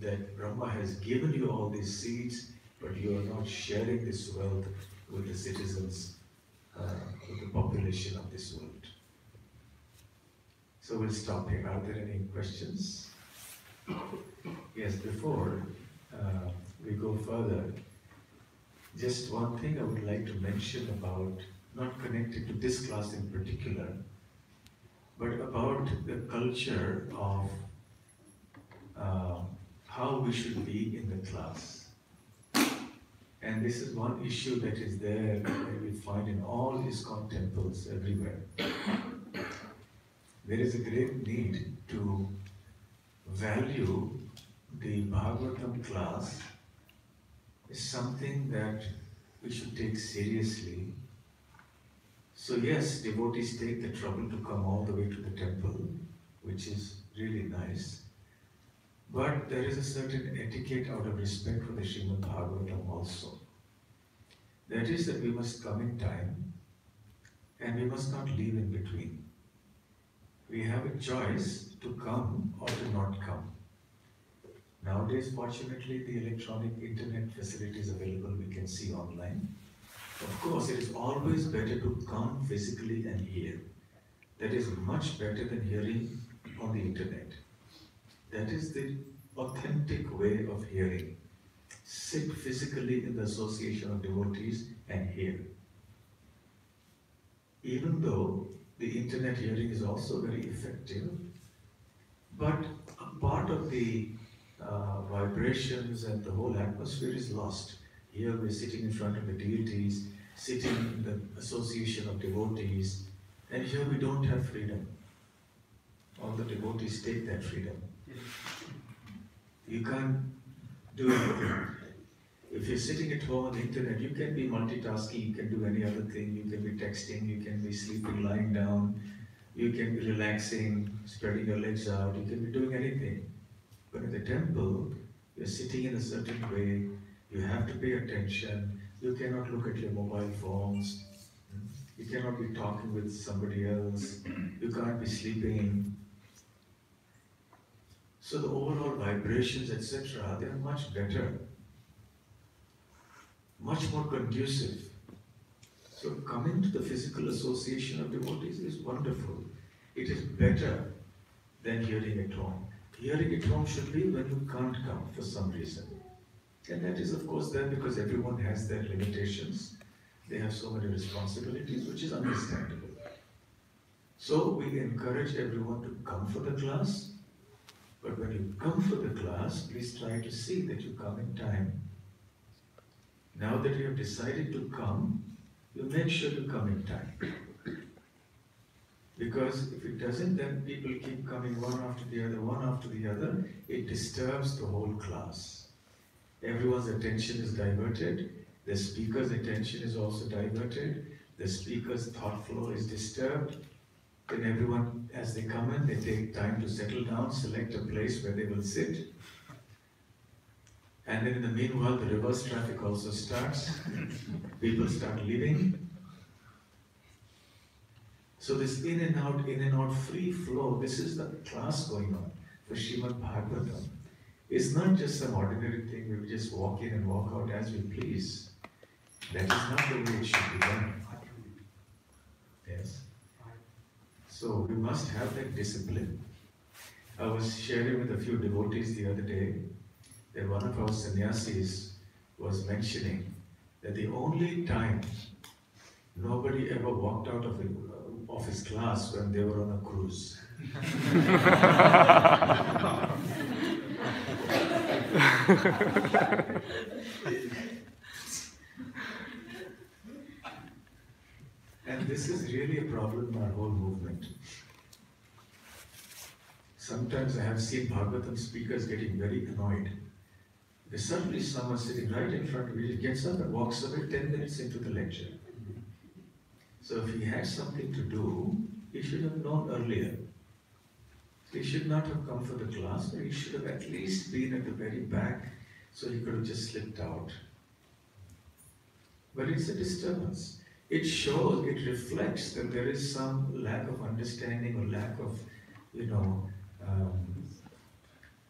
That Brahma has given you all these seeds, but you are not sharing this wealth with the citizens, with the population of this world. So we'll stop here. Are there any questions? Yes, before we go further, just one thing I would like to mention about, not connected to this class in particular, but about the culture of how we should be in the class. And this is one issue that is there that we find in all ISKCON temples everywhere. There is a great need to value the Bhagavatam class as something that we should take seriously. So yes, devotees take the trouble to come all the way to the temple, which is really nice. But there is a certain etiquette out of respect for the Srimad Bhagavatam also. That is that we must come in time and we must not leave in between. We have a choice to come or to not come. Nowadays, fortunately, the electronic internet facilities available we can see online. Of course, it is always better to come physically and hear. That is much better than hearing on the internet. That is the authentic way of hearing. Sit physically in the association of devotees and hear. Even though the internet hearing is also very effective, but a part of the vibrations and the whole atmosphere is lost. Here we're sitting in front of the deities, sitting in the association of devotees, and here we don't have freedom. All the devotees take that freedom. You can't do anything. If you're sitting at home on the internet, you can be multitasking, you can do any other thing, you can be texting, you can be sleeping, lying down, you can be relaxing, spreading your legs out, you can be doing anything. But in the temple, you're sitting in a certain way, you have to pay attention, you cannot look at your mobile phones, you cannot be talking with somebody else, you can't be sleeping. So the overall vibrations, etc., they are much better, much more conducive. So coming to the physical association of devotees is wonderful. It is better than hearing at home. Hearing at home should be when you can't come for some reason. And that is of course there because everyone has their limitations. They have so many responsibilities, which is understandable. So we encourage everyone to come for the class. But when you come for the class, please try to see that you come in time. Now that you have decided to come, you make sure to come in time. Because if it doesn't, then people keep coming one after the other, it disturbs the whole class. Everyone's attention is diverted, the speaker's attention is also diverted, the speaker's thought flow is disturbed. Then everyone, as they come in, they take time to settle down, select a place where they will sit. And then in the meanwhile, the reverse traffic also starts. People start leaving. So this in and out, free flow, this is the class going on for Srimad Bhagavatam. It's not just some ordinary thing where we just walk in and walk out as we please. That is not the way it should be done. Yes. So we must have that discipline. I was sharing with a few devotees the other day that one of our sannyasis was mentioning that the only time nobody ever walked out of his class when they were on a cruise. And this is really a problem in our whole movement. Sometimes I have seen Bhagavatam speakers getting very annoyed. Because suddenly someone sitting right in front of me gets up and walks away 10 minutes into the lecture. So if he had something to do, he should have known earlier. He should not have come for the class, but he should have at least been at the very back so he could have just slipped out. But it's a disturbance. It shows, it reflects that there is some lack of understanding or lack of,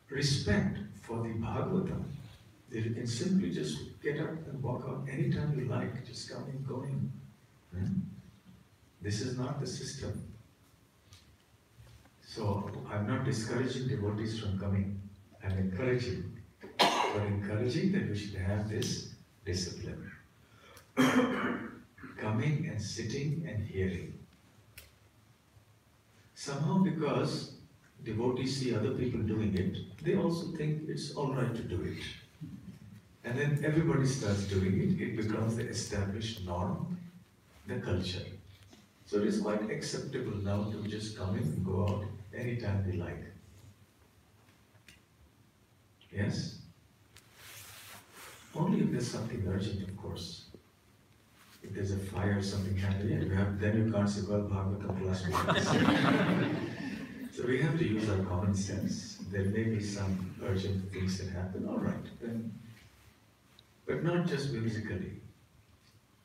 respect for the Bhagavatam. That you can simply just get up and walk out anytime you like, just coming, going. This is not the system. So I'm not discouraging devotees from coming. I'm encouraging. But encouraging that we should have this discipline. Coming and sitting and hearing. Somehow because devotees see other people doing it, they also think it's alright to do it. And then everybody starts doing it, it becomes the established norm, the culture. So it is quite acceptable now to just come in and go out anytime we like. Yes? Only if there's something urgent, of course. If there's a fire or something happening, then you can't say, well, Bhagavatam class. So we have to use our common sense. There may be some urgent things that happen, all right, then. But not just whimsically.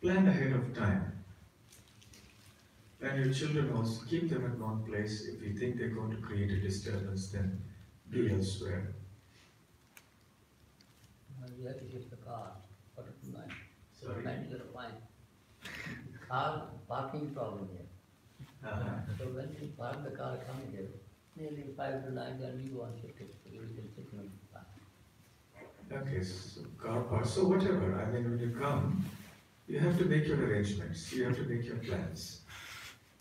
Plan ahead of time. And your children also, keep them at one place. If you think they're going to create a disturbance, then be elsewhere. You have to shift the car. What is mine? Sorry? Mine is a fine. Car parking problem here. So when you park the car coming here, nearly 5 to 9, then we go and shift it. So you can sit in the car. Okay, so car park, so whatever, I mean, when you come, you have to make your arrangements, you have to make your plans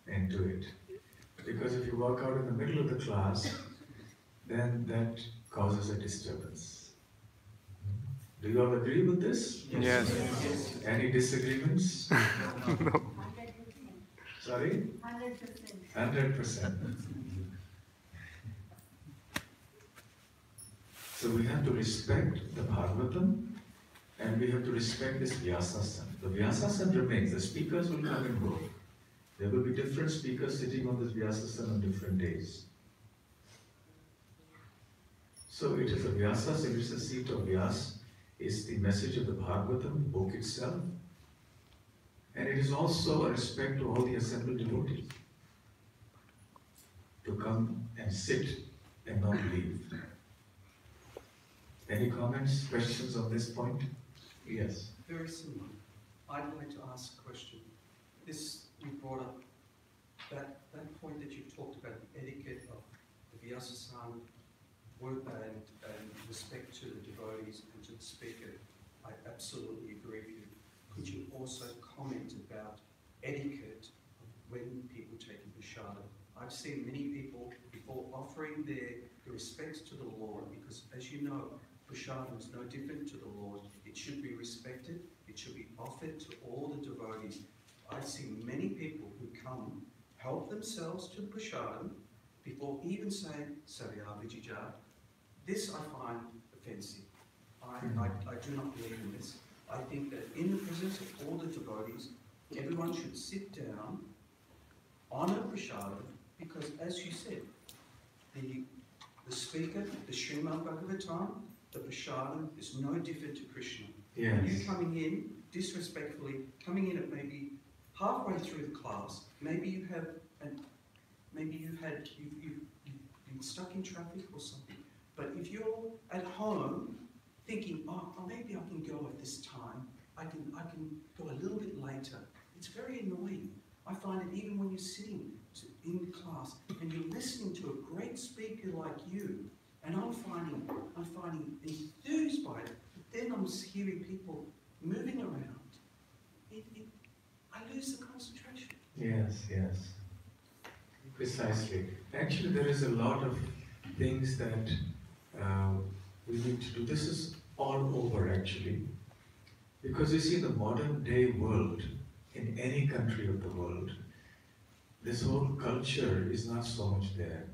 and do it. Because if you walk out in the middle of the class, then that causes a disturbance. Do you all agree with this? Yes. Any disagreements? No. Sorry? 100%. 100%. So we have to respect the Bhagavatam and we have to respect this Vyasasana. The Vyasasana remains, the speakers will come and go. There will be different speakers sitting on this Vyasasana on different days. So it is a Vyasasana, it is a seat of Vyas, is the message of the Bhagavatam, book itself. And it is also a respect to all the assembled devotees to come and sit and not leave. Any comments, questions on this point? Yes. Very similar. I'd like to ask a question. This, you brought up that point that you talked about, the etiquette of the Vyasasana, word and respect to the devotees and to the speaker. I absolutely agree with you. Could you also comment about etiquette of when people take a prashadam? I've seen many people, before offering their respects to the Lord, because as you know, prashadam is no different to the Lord. It should be respected. It should be offered to all the devotees. I've seen many people who come, help themselves to the prashadam before even saying, Sarya Vijija. This I find offensive. I do not believe in this. I think that in the presence of all the devotees, everyone should sit down, honor prashadam, because as you said, the speaker, the Srimad Bhagavatam, the prashadam is no different to Krishna. Yes. You coming in, disrespectfully, coming in at maybe halfway through the class, maybe you have, you've been stuck in traffic or something. But if you're at home thinking, oh, maybe I can go at this time, I can go a little bit later, it's very annoying. I find it even when you're sitting in class and you're listening to a great speaker like you, and I'm finding enthused by it. But then I'm hearing people moving around. I lose the concentration. Yes, yes. Precisely. Actually, there is a lot of things that we need to do. This is all over actually. Because you see, the modern day world, in any country of the world, this whole culture is not so much there.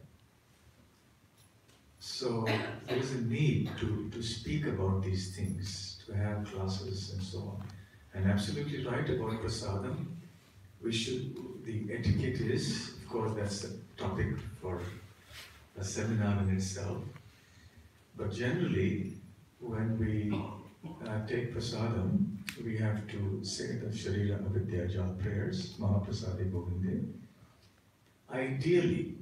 So there is a need to speak about these things, to have classes and so on. And absolutely right about prasadam. The etiquette is, of course, that's a topic for a seminar in itself. But generally, when we take prasadam, we have to say the Sharira Avidya Jal prayers, Mahaprasadi Govinde. Ideally,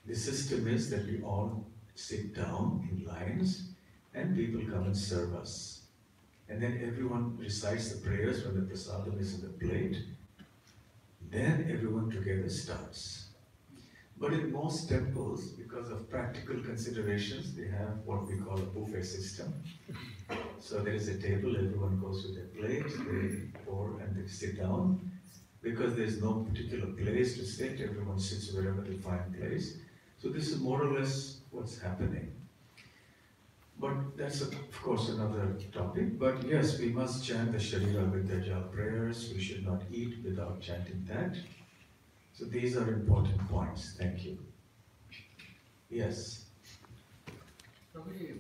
the system is that we all sit down in lines and people come and serve us. And then everyone recites the prayers when the prasadam is in the plate. Then everyone together starts. But in most temples, because of practical considerations, they have what we call a buffet system. So there is a table, everyone goes with their plate, they pour and they sit down. Because there is no particular place to sit, everyone sits wherever they find place. So this is more or less what's happening. But that's of course another topic. But yes, we must chant the Sharira Vidya Jal prayers. We should not eat without chanting that. So these are important points. Thank you. Yes. Probably,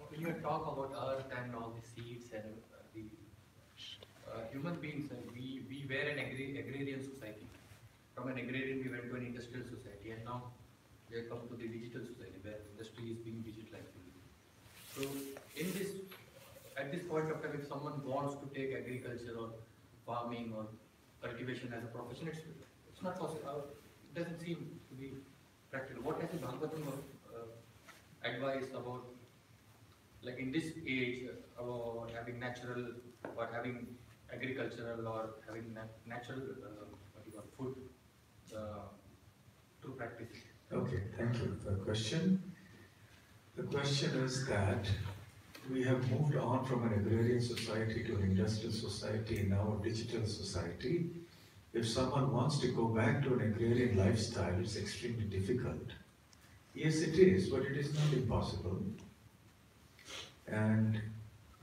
when you talk about earth and all the seeds and the human beings, and we were an agrarian society. From an agrarian, we went to an industrial society, and now we have come to the digital society where industry is being digitalized. So, at this point of time, if someone wants to take agriculture or farming or cultivation as a profession, it's not possible. It doesn't seem to be practical. What has the Bhagavatam advice about like in this age, having natural or having agricultural or having natural what you call food to practice? Okay, thank you for the question. The question is that we have moved on from an agrarian society to an industrial society and now a digital society. If someone wants to go back to an agrarian lifestyle, it's extremely difficult. Yes, it is, but it is not impossible. And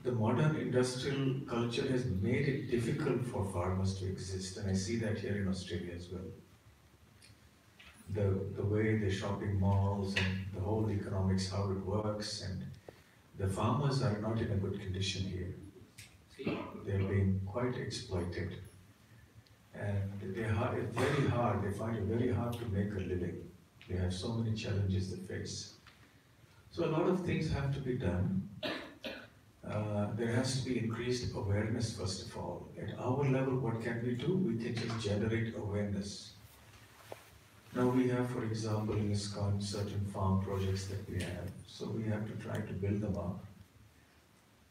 the modern industrial culture has made it difficult for farmers to exist, and I see that here in Australia as well. The way the shopping malls and the whole economics, how it works, and the farmers are not in a good condition here. They're being quite exploited. And it's very hard, they find it very hard to make a living. They have so many challenges they face. So a lot of things have to be done. There has to be increased awareness first of all. At our level, what can we do? We can just generate awareness. Now we have, for example, in ISKCON, certain farm projects that we have. So we have to try to build them up,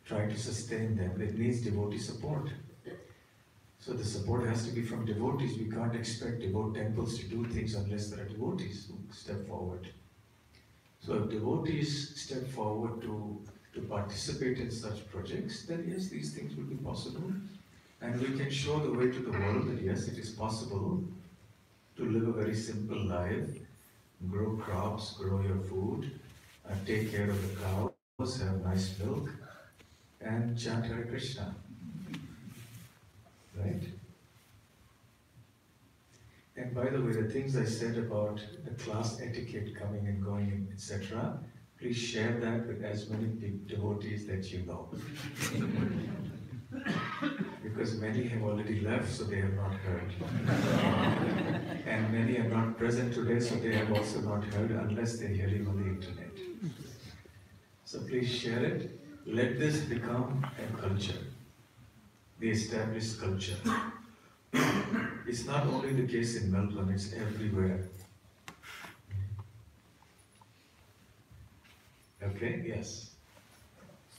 try to sustain them. It needs devotee support. So the support has to be from devotees. We can't expect temples to do things unless there are devotees who step forward. So if devotees step forward to participate in such projects, then yes, these things will be possible. And we can show the way to the world that yes, it is possible to live a very simple life, grow crops, grow your food, take care of the cows, have nice milk, and chant Hare Krishna. Right? And by the way, the things I said about the class etiquette coming and going, etc., please share that with as many devotees that you know. Because many have already left, so they have not heard. And many are not present today, so they have also not heard unless they hear it on the internet. So please share it. Let this become a culture, the established culture. It's not only the case in Melbourne, it's everywhere. Okay, yes.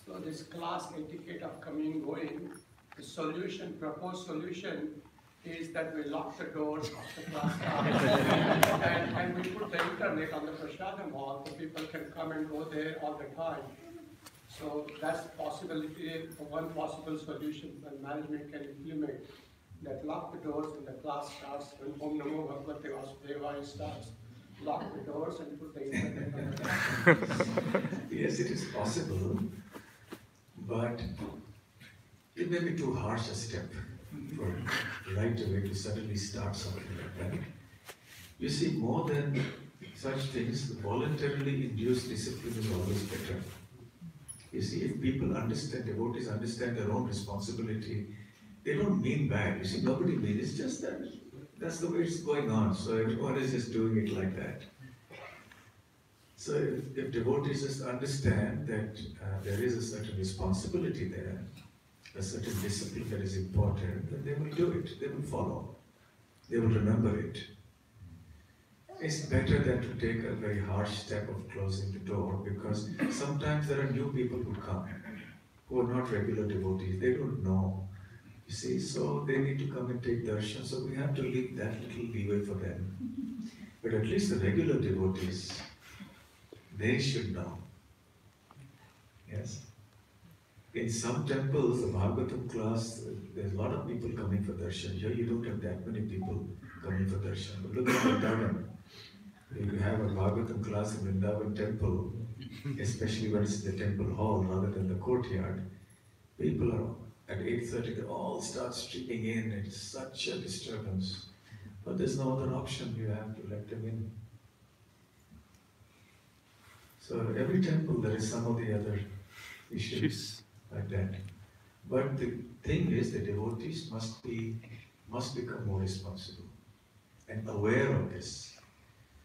So this class etiquette of coming going, the solution, proposed solution is that we lock the doors of the class and we put the internet on the Prasadam hall so people can come and go there all the time. So that's possibility, one possible solution that management can implement, that lock the doors when the class starts, when Om Namo Bhagavate Vasudevaya starts. Lock the doors and put the internet on the Yes, it is possible, but it may be too harsh a step for right away to suddenly start something like that. You see, more than such things, voluntarily induced discipline is always better. You see, if people understand, devotees understand their own responsibility, they don't mean bad. You see, nobody means, it's just that that's the way it's going on. So everyone is just doing it like that. So if devotees just understand that there is a certain responsibility there, a certain discipline that is important, then they will do it, they will follow, they will remember it. It's better than to take a very harsh step of closing the door, because sometimes there are new people who come, who are not regular devotees, they don't know. You see, so they need to come and take darshan, so we have to leave that little leeway for them. But at least the regular devotees, they should know. Yes? In some temples, the Bhagavatam class, there's a lot of people coming for darshan. Here you don't have that many people coming for darshan. But look at Vrindavan. You have a Bhagavatam class in Vrindavan temple, especially when it's in the temple hall rather than the courtyard. People are at 8:30, they all start streaming in. It's such a disturbance. But there's no other option. You have to let them in. So every temple there is some of the other issues like that. But the thing is, the devotees must become more responsible and aware of this.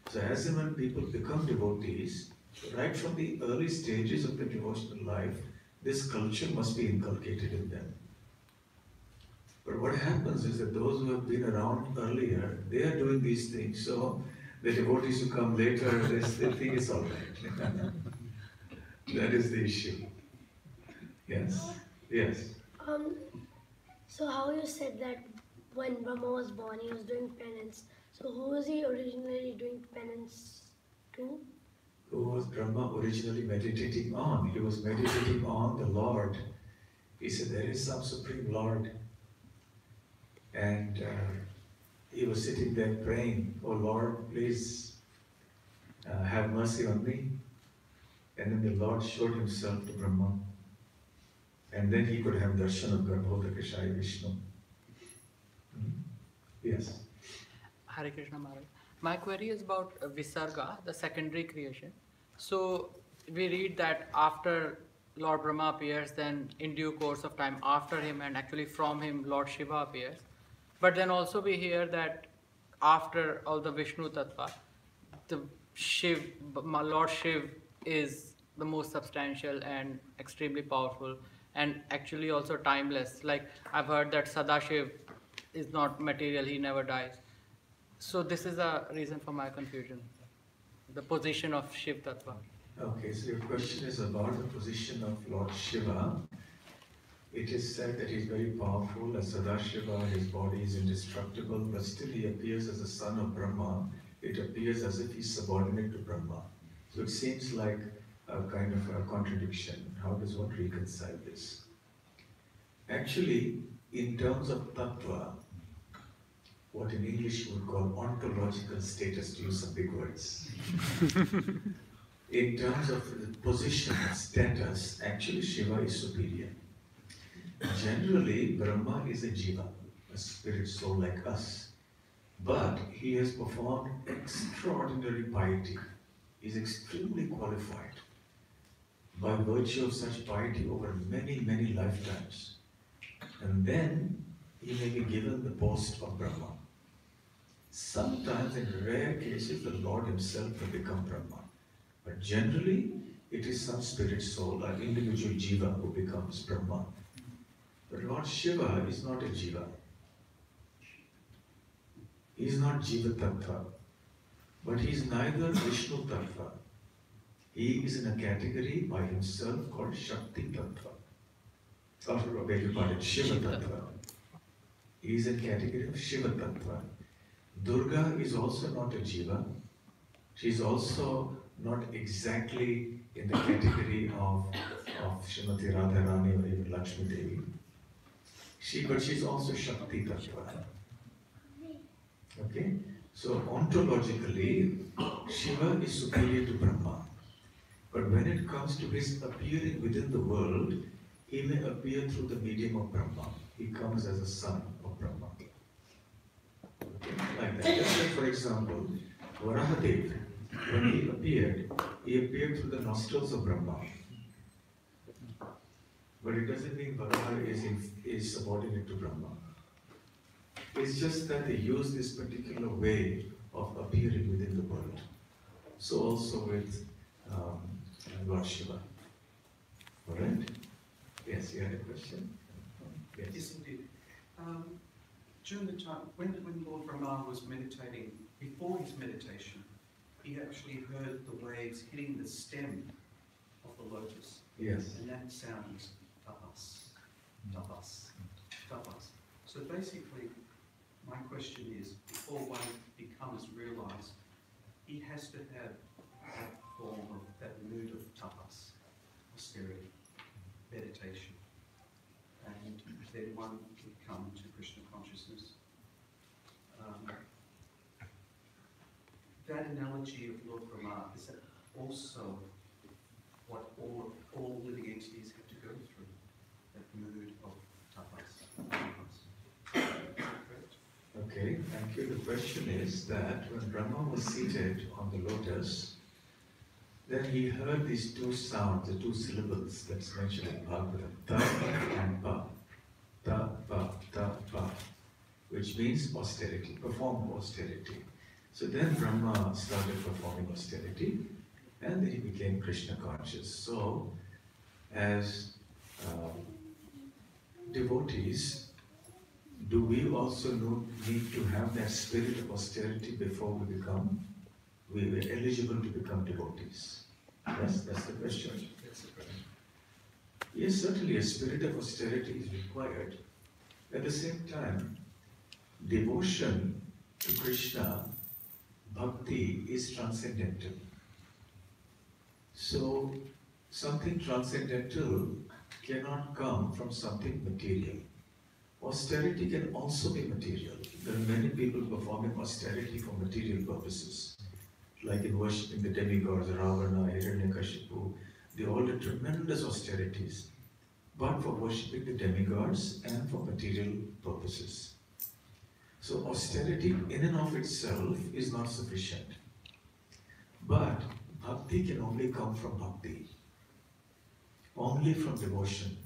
So as and when people become devotees, right from the early stages of the devotional life, this culture must be inculcated in them. But what happens is that those who have been around earlier, they are doing these things. So the devotees who come later, they think it's all right. That is the issue. Yes? Yes. So how you said that when Brahma was born, he was doing penance. So who was he originally doing penance to? Who was Brahma originally meditating on? He was meditating on the Lord. He said, there is some Supreme Lord. And he was sitting there praying, oh Lord, please have mercy on me. And then the Lord showed himself to Brahma. And then he could have darshan of Garbhodakashaya Vishnu. Yes. Hare Krishna Maharaj. My query is about Visarga, the secondary creation. So we read that after Lord Brahma appears, then in due course of time after him and actually from him Lord Shiva appears. But then also we hear that after all the Vishnu Tattva, the Lord Shiv is the most substantial and extremely powerful and actually also timeless. Like I've heard that Sadashiv is not material, he never dies. So this is a reason for my confusion, the position of Shiv Tattva. Okay, so your question is about the position of Lord Shiva. It is said that he is very powerful, as Sadashiva, his body is indestructible, but still he appears as a son of Brahma. It appears as if he's subordinate to Brahma. So it seems like a kind of a contradiction. How does one reconcile this? Actually, in terms of tattva, what in English we would call ontological status, to use some big words. In terms of the position, status, actually Shiva is superior. Generally, Brahma is a jiva, a spirit soul like us. But he has performed extraordinary piety. He is extremely qualified by virtue of such piety over many, many lifetimes. And then he may be given the post of Brahma. Sometimes, in rare cases, the Lord himself will become Brahma. But generally, it is some spirit soul, an individual jiva who becomes Brahma. But Lord Shiva is not a jiva. He is not jiva tattva. But he is neither Vishnu tattva. He is in a category by himself called Shakti tattva. Or beg your pardon, Shiva tattva. He is in a category of Shiva tattva. Durga is also not a jiva. She is also not exactly in the category of Srimati Radharani or even Lakshmi Devi. But she is also Shakti tattva. Okay? So ontologically, Shiva is superior to Brahma. But when it comes to his appearing within the world, he may appear through the medium of Brahma. He comes as a son of Brahma. Okay? Like that. Just like, for example, Varahadev, when he appeared through the nostrils of Brahma. But it doesn't mean Varaha is subordinate to Brahma. It's just that they use this particular way of appearing within the world. So also with Lord Shiva. Alright? Yes, you had a question? Yes, indeed. During the time, when Lord Brahma was meditating, before his meditation, he actually heard the waves hitting the stem of the lotus. Yes. And that sound was tapas, tapas, tapas. So basically, my question is, before one becomes realized, he has to have that form of, that mood of tapas, austerity, meditation. And then one would come to Krishna consciousness. That analogy of Lord Brahma, is that also what all living entities have to go through? That mood of tapas. Correct? Okay, thank you. The question is that when Brahma was seated on the lotus, then he heard these two sounds, the two syllables that's mentioned in Bhagavatam, ta and pa. Ta, pa, ta, pa, which means austerity, perform austerity. So then Brahma started performing austerity, and then he became Krishna conscious. So, as devotees, do we also need to have that spirit of austerity before we're eligible to become devotees? Yes, that's the question. That's the question. Yes, certainly a spirit of austerity is required. At the same time, devotion to Krishna, bhakti, is transcendental. So, something transcendental cannot come from something material. Austerity can also be material. There are many people performing austerity for material purposes, like in worshipping the demigods, Ravana, Hiranyakashipu. They all did tremendous austerities, but for worshipping the demigods and for material purposes. So austerity in and of itself is not sufficient. But bhakti can only come from bhakti, only from devotion.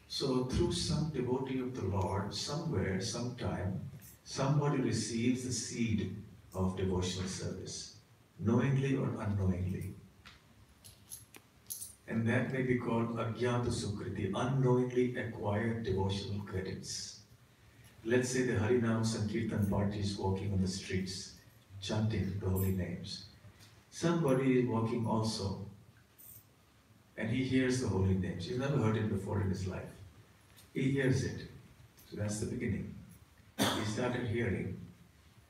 So through some devotee of the Lord, somewhere, sometime, somebody receives the seed of devotional service, knowingly or unknowingly. And that may be called Agyata Sukriti, unknowingly acquired devotional credits. Let's say the Harinam Sankirtan party is walking on the streets, chanting the holy names. Somebody is walking also, and he hears the holy names. He's never heard it before in his life. He hears it. So that's the beginning. He started hearing.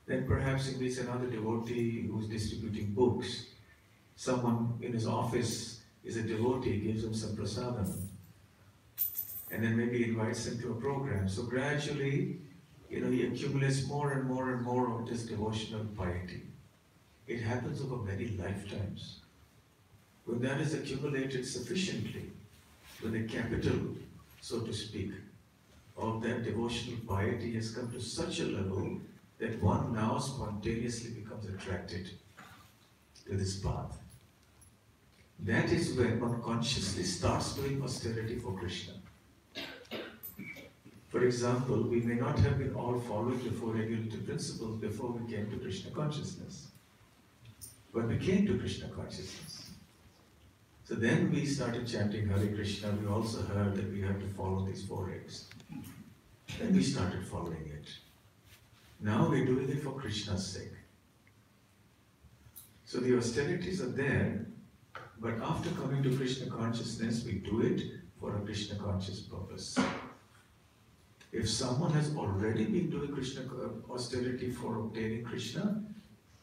Then perhaps he meets another devotee who's distributing books. Someone in his office is a devotee, gives him some prasadam. And then maybe invites him to a program. So gradually, he accumulates more and more and more of this devotional piety. It happens over many lifetimes. When that is accumulated sufficiently, when the capital, so to speak, of that devotional piety has come to such a level that one now spontaneously becomes attracted to this path. That is when one consciously starts doing austerity for Krishna. For example, we may not have been all following the four regulative principles before we came to Krishna consciousness. But we came to Krishna consciousness. So then we started chanting Hare Krishna. We also heard that we have to follow these four regs. Then we started following it. Now we're doing it for Krishna's sake. So the austerities are there, but after coming to Krishna consciousness, we do it for a Krishna conscious purpose. If someone has already been doing Krishna austerity for obtaining Krishna,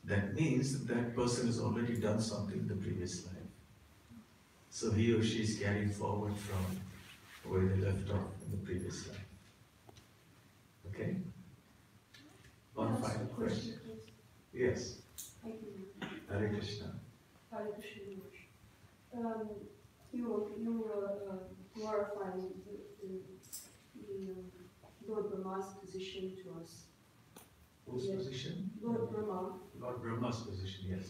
that means that that person has already done something in the previous life. So he or she is carrying forward from where they left off in the previous life. Okay? One final question. Yes. Thank you. Hare Krishna. Hare Krishna. You were glorifying the Lord Brahma's position to us. Whose position? Lord Brahma. Lord Brahma's position, yes.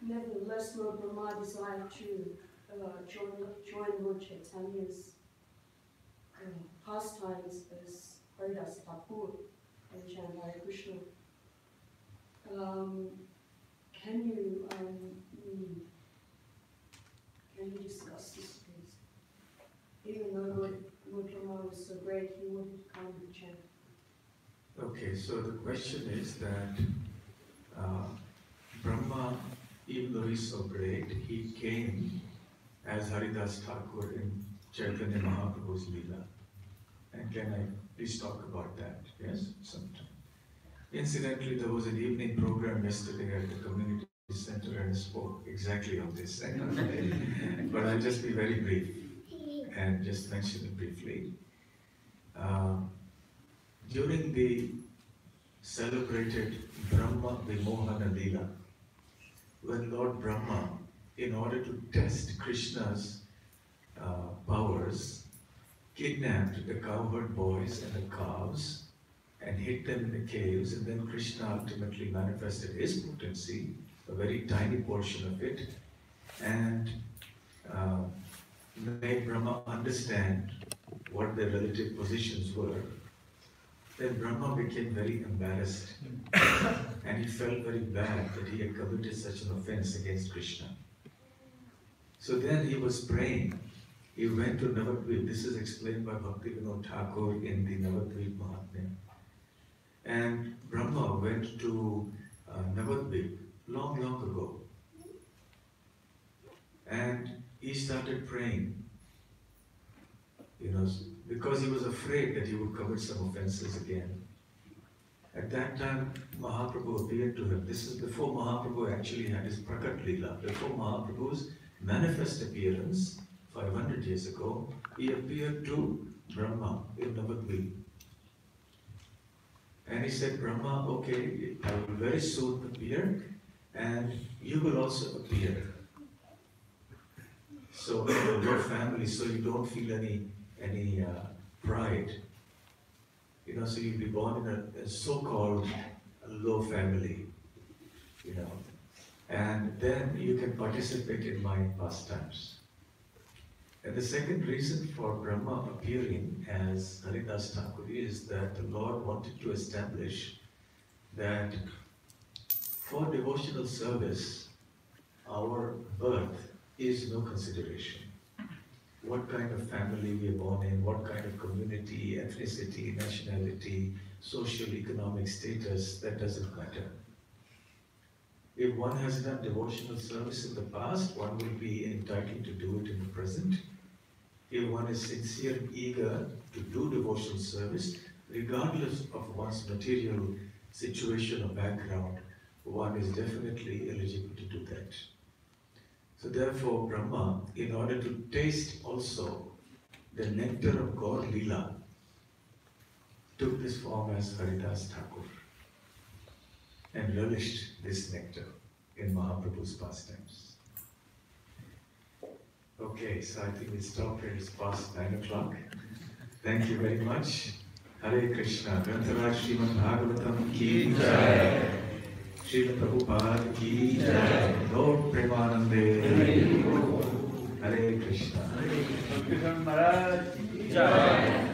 Nevertheless, Lord Brahma desired to join Lord Chaitanya's pastimes as Haridas Thakur and chant Hare Krishna. Can you discuss this, please? Even though Lord Brahma was so great, he wanted to come and chant. Okay, so the question is that Brahma, even though he's so great, he came as Haridas Thakur in Chaitanya Mahaprabhu's Leela. And can I please talk about that? Yes, sometime. Incidentally, there was an evening program yesterday at the community center and I spoke exactly on this. But I'll just be very brief and just mention it briefly. During the celebrated Brahma Vimohana Leela, when Lord Brahma, in order to test Krishna's powers, kidnapped the cowherd boys and the calves and hid them in the caves, and then Krishna ultimately manifested his potency, a very tiny portion of it, and made Brahma understand what their relative positions were. Then Brahma became very embarrassed and he felt very bad that he had committed such an offense against Krishna. So then he was praying. He went to Navadvip. This is explained by Bhakti Thakur in the Navadvip Mahatmya. And Brahma went to Navadvip long, long ago. And he started praying, because he was afraid that he would commit some offenses again. At that time, Mahaprabhu appeared to him. This is before Mahaprabhu actually had his Prakat Leela. Before Mahaprabhu's manifest appearance, 500 years ago, he appeared to Brahma in Navadvip. And he said, Brahma, okay, I will very soon appear, and you will also appear. So in your family, so you don't feel any pride. So you'll be born in a so-called low family, and then you can participate in my pastimes. And the second reason for Brahma appearing as Haridas Thakur is that the Lord wanted to establish that for devotional service, our birth is no consideration. What kind of family we are born in, what kind of community, ethnicity, nationality, social, economic status, that doesn't matter. If one has done devotional service in the past, one will be entitled to do it in the present. If one is sincere and eager to do devotional service, regardless of one's material situation or background, one is definitely eligible to do that. So therefore, Brahma, in order to taste also the nectar of God Leela, took this form as Haridas Thakur and relished this nectar in Mahaprabhu's pastimes. Okay, so I think we'll stop here. It's past 9 o'clock. Thank you very much. Hare Krishna. Grantaraj Srimad Bhagavatam ki jai. Srila Prabhupada ki jai. Lord Premanande. Hare Krishna. Hare Krishna. Maharaj ki jai.